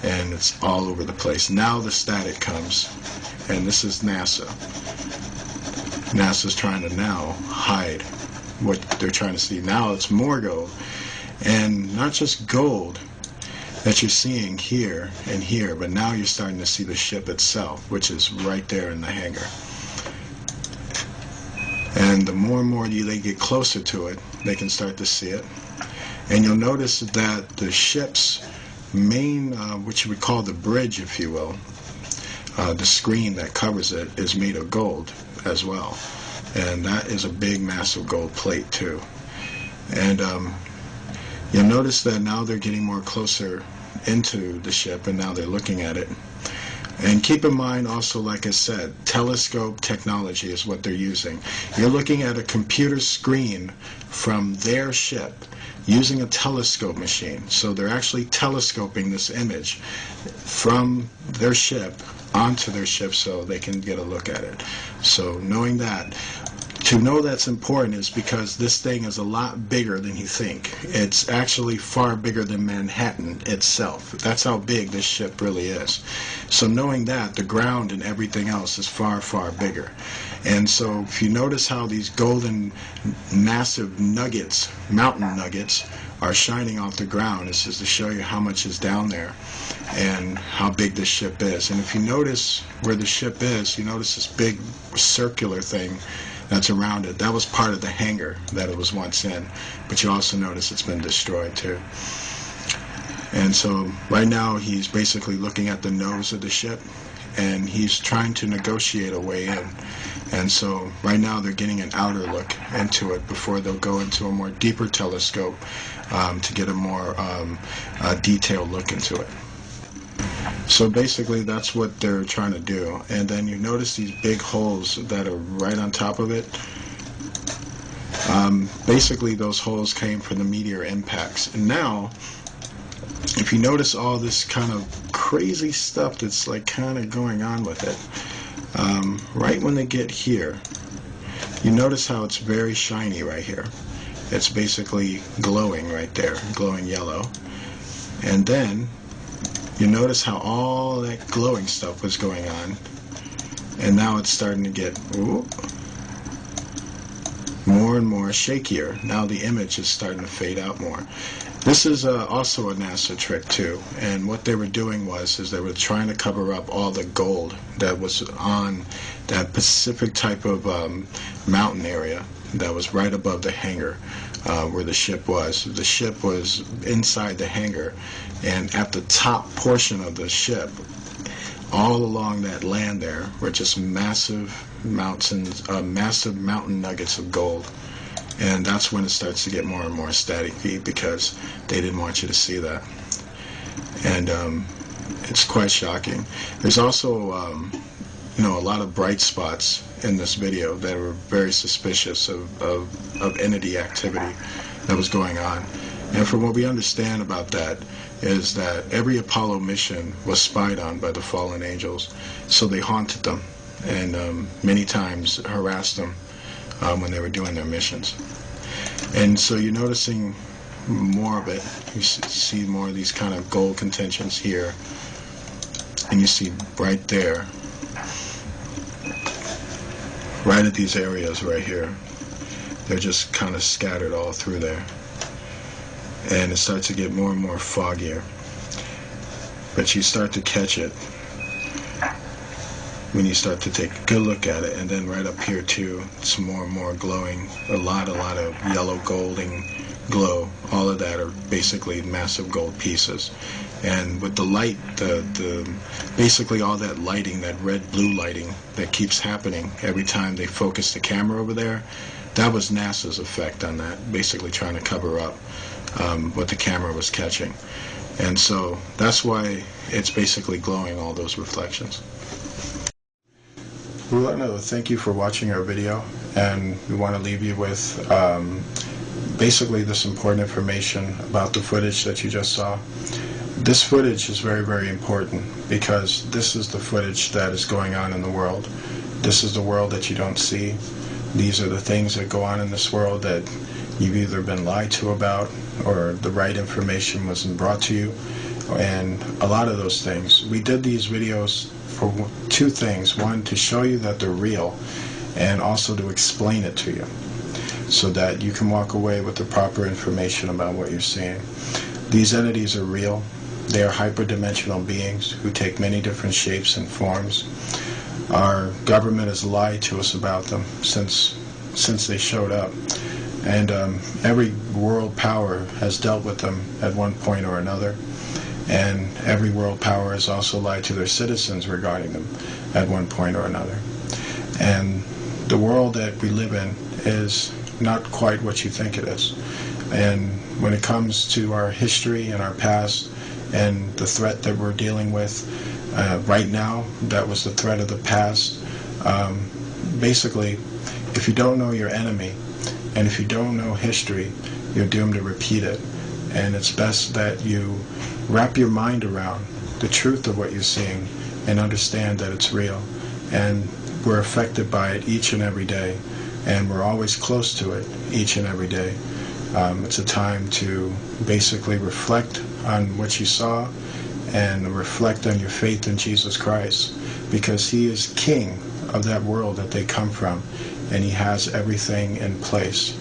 and it's all over the place. Now the static comes, and this is NASA. NASA's trying to now hide what they're trying to see. Now it's more gold, and not just gold that you're seeing here and here, but now you're starting to see the ship itself, which is right there in the hangar. And the more and more they get closer to it, they can start to see it. And you'll notice that the ship's main, what you would call the bridge, if you will, the screen that covers it, is made of gold as well. And that is a big, massive gold plate too. And you'll notice that now they're getting more closer into the ship, and now they're looking at it. And keep in mind also, like I said, telescope technology is what they're using. You're looking at a computer screen from their ship using a telescope machine. So they're actually telescoping this image from their ship onto their ship so they can get a look at it. So knowing that, to know that's important is because this thing is a lot bigger than you think. It's actually far bigger than Manhattan itself. That's how big this ship really is. So knowing that, the ground and everything else is far, far bigger. And so if you notice how these golden, massive nuggets, mountain nuggets, are shining off the ground, it's just to show you how much is down there and how big this ship is. And if you notice where the ship is, you notice this big circular thing that's around it. That was part of the hangar that it was once in, but you also notice it's been destroyed too. And so right now he's basically looking at the nose of the ship and he's trying to negotiate a way in. And so right now they're getting an outer look into it before they'll go into a more deeper telescope to get a more detailed look into it. So basically that's what they're trying to do. And then you notice these big holes that are right on top of it. Basically those holes came from the meteor impacts. And now, if you notice all this kind of crazy stuff that's like kind of going on with it, right when they get here, you notice how it's very shiny right here. It's basically glowing right there, glowing yellow. And then you notice how all that glowing stuff was going on, and now it's starting to get more and more shakier. Now the image is starting to fade out more. This is also a NASA trick too, and what they were doing was they were trying to cover up all the gold that was on that specific type of mountain area that was right above the hangar where the ship was. The ship was inside the hangar, and at the top portion of the ship, all along that land there, were just massive mountains, massive mountain nuggets of gold. And that's when it starts to get more and more staticky because they didn't want you to see that. And it's quite shocking. There's also a lot of bright spots in this video that were very suspicious of entity activity that was going on. And from what we understand about that is that every Apollo mission was spied on by the fallen angels, so they haunted them and many times harassed them when they were doing their missions. And so you're noticing more of it. You see more of these kind of gold contentions here, and you see right there, right at these areas right here, they're just kind of scattered all through there. And it starts to get more and more foggier. But you start to catch it when you start to take a good look at it. And then right up here too, it's more and more glowing. A lot of yellow golding glow. All of that are basically massive gold pieces. And with the light, basically all that lighting, that red-blue lighting that keeps happening every time they focus the camera over there, that was NASA's effect on that, basically trying to cover up what the camera was catching. And so that's why it's basically glowing all those reflections. We want to thank you for watching our video, and we want to leave you with basically this important information about the footage that you just saw. This footage is very, very important because this is the footage that is going on in the world. This is the world that you don't see. These are the things that go on in this world that you've either been lied to about or the right information wasn't brought to you, and a lot of those things. We did these videos for two things. One, to show you that they're real, and also to explain it to you so that you can walk away with the proper information about what you're seeing. These entities are real. They are hyperdimensional beings who take many different shapes and forms. Our government has lied to us about them since they showed up. And every world power has dealt with them at one point or another. And every world power has also lied to their citizens regarding them at one point or another. And the world that we live in is not quite what you think it is. And when it comes to our history and our past and the threat that we're dealing with, Right now, that was the threat of the past. Basically, if you don't know your enemy, and if you don't know history, you're doomed to repeat it. And it's best that you wrap your mind around the truth of what you're seeing and understand that it's real. And we're affected by it each and every day, and we're always close to it each and every day. It's a time to basically reflect on what you saw and reflect on your faith in Jesus Christ, because he is king of that world that they come from, and he has everything in place.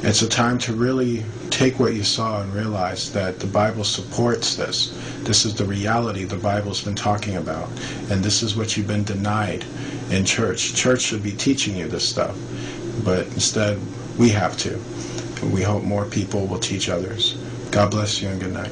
It's a time to really take what you saw and realize that the Bible supports this. This is the reality the Bible's been talking about, and this is what you've been denied in church. Church should be teaching you this stuff, but instead we have to. We hope more people will teach others. God bless you and good night.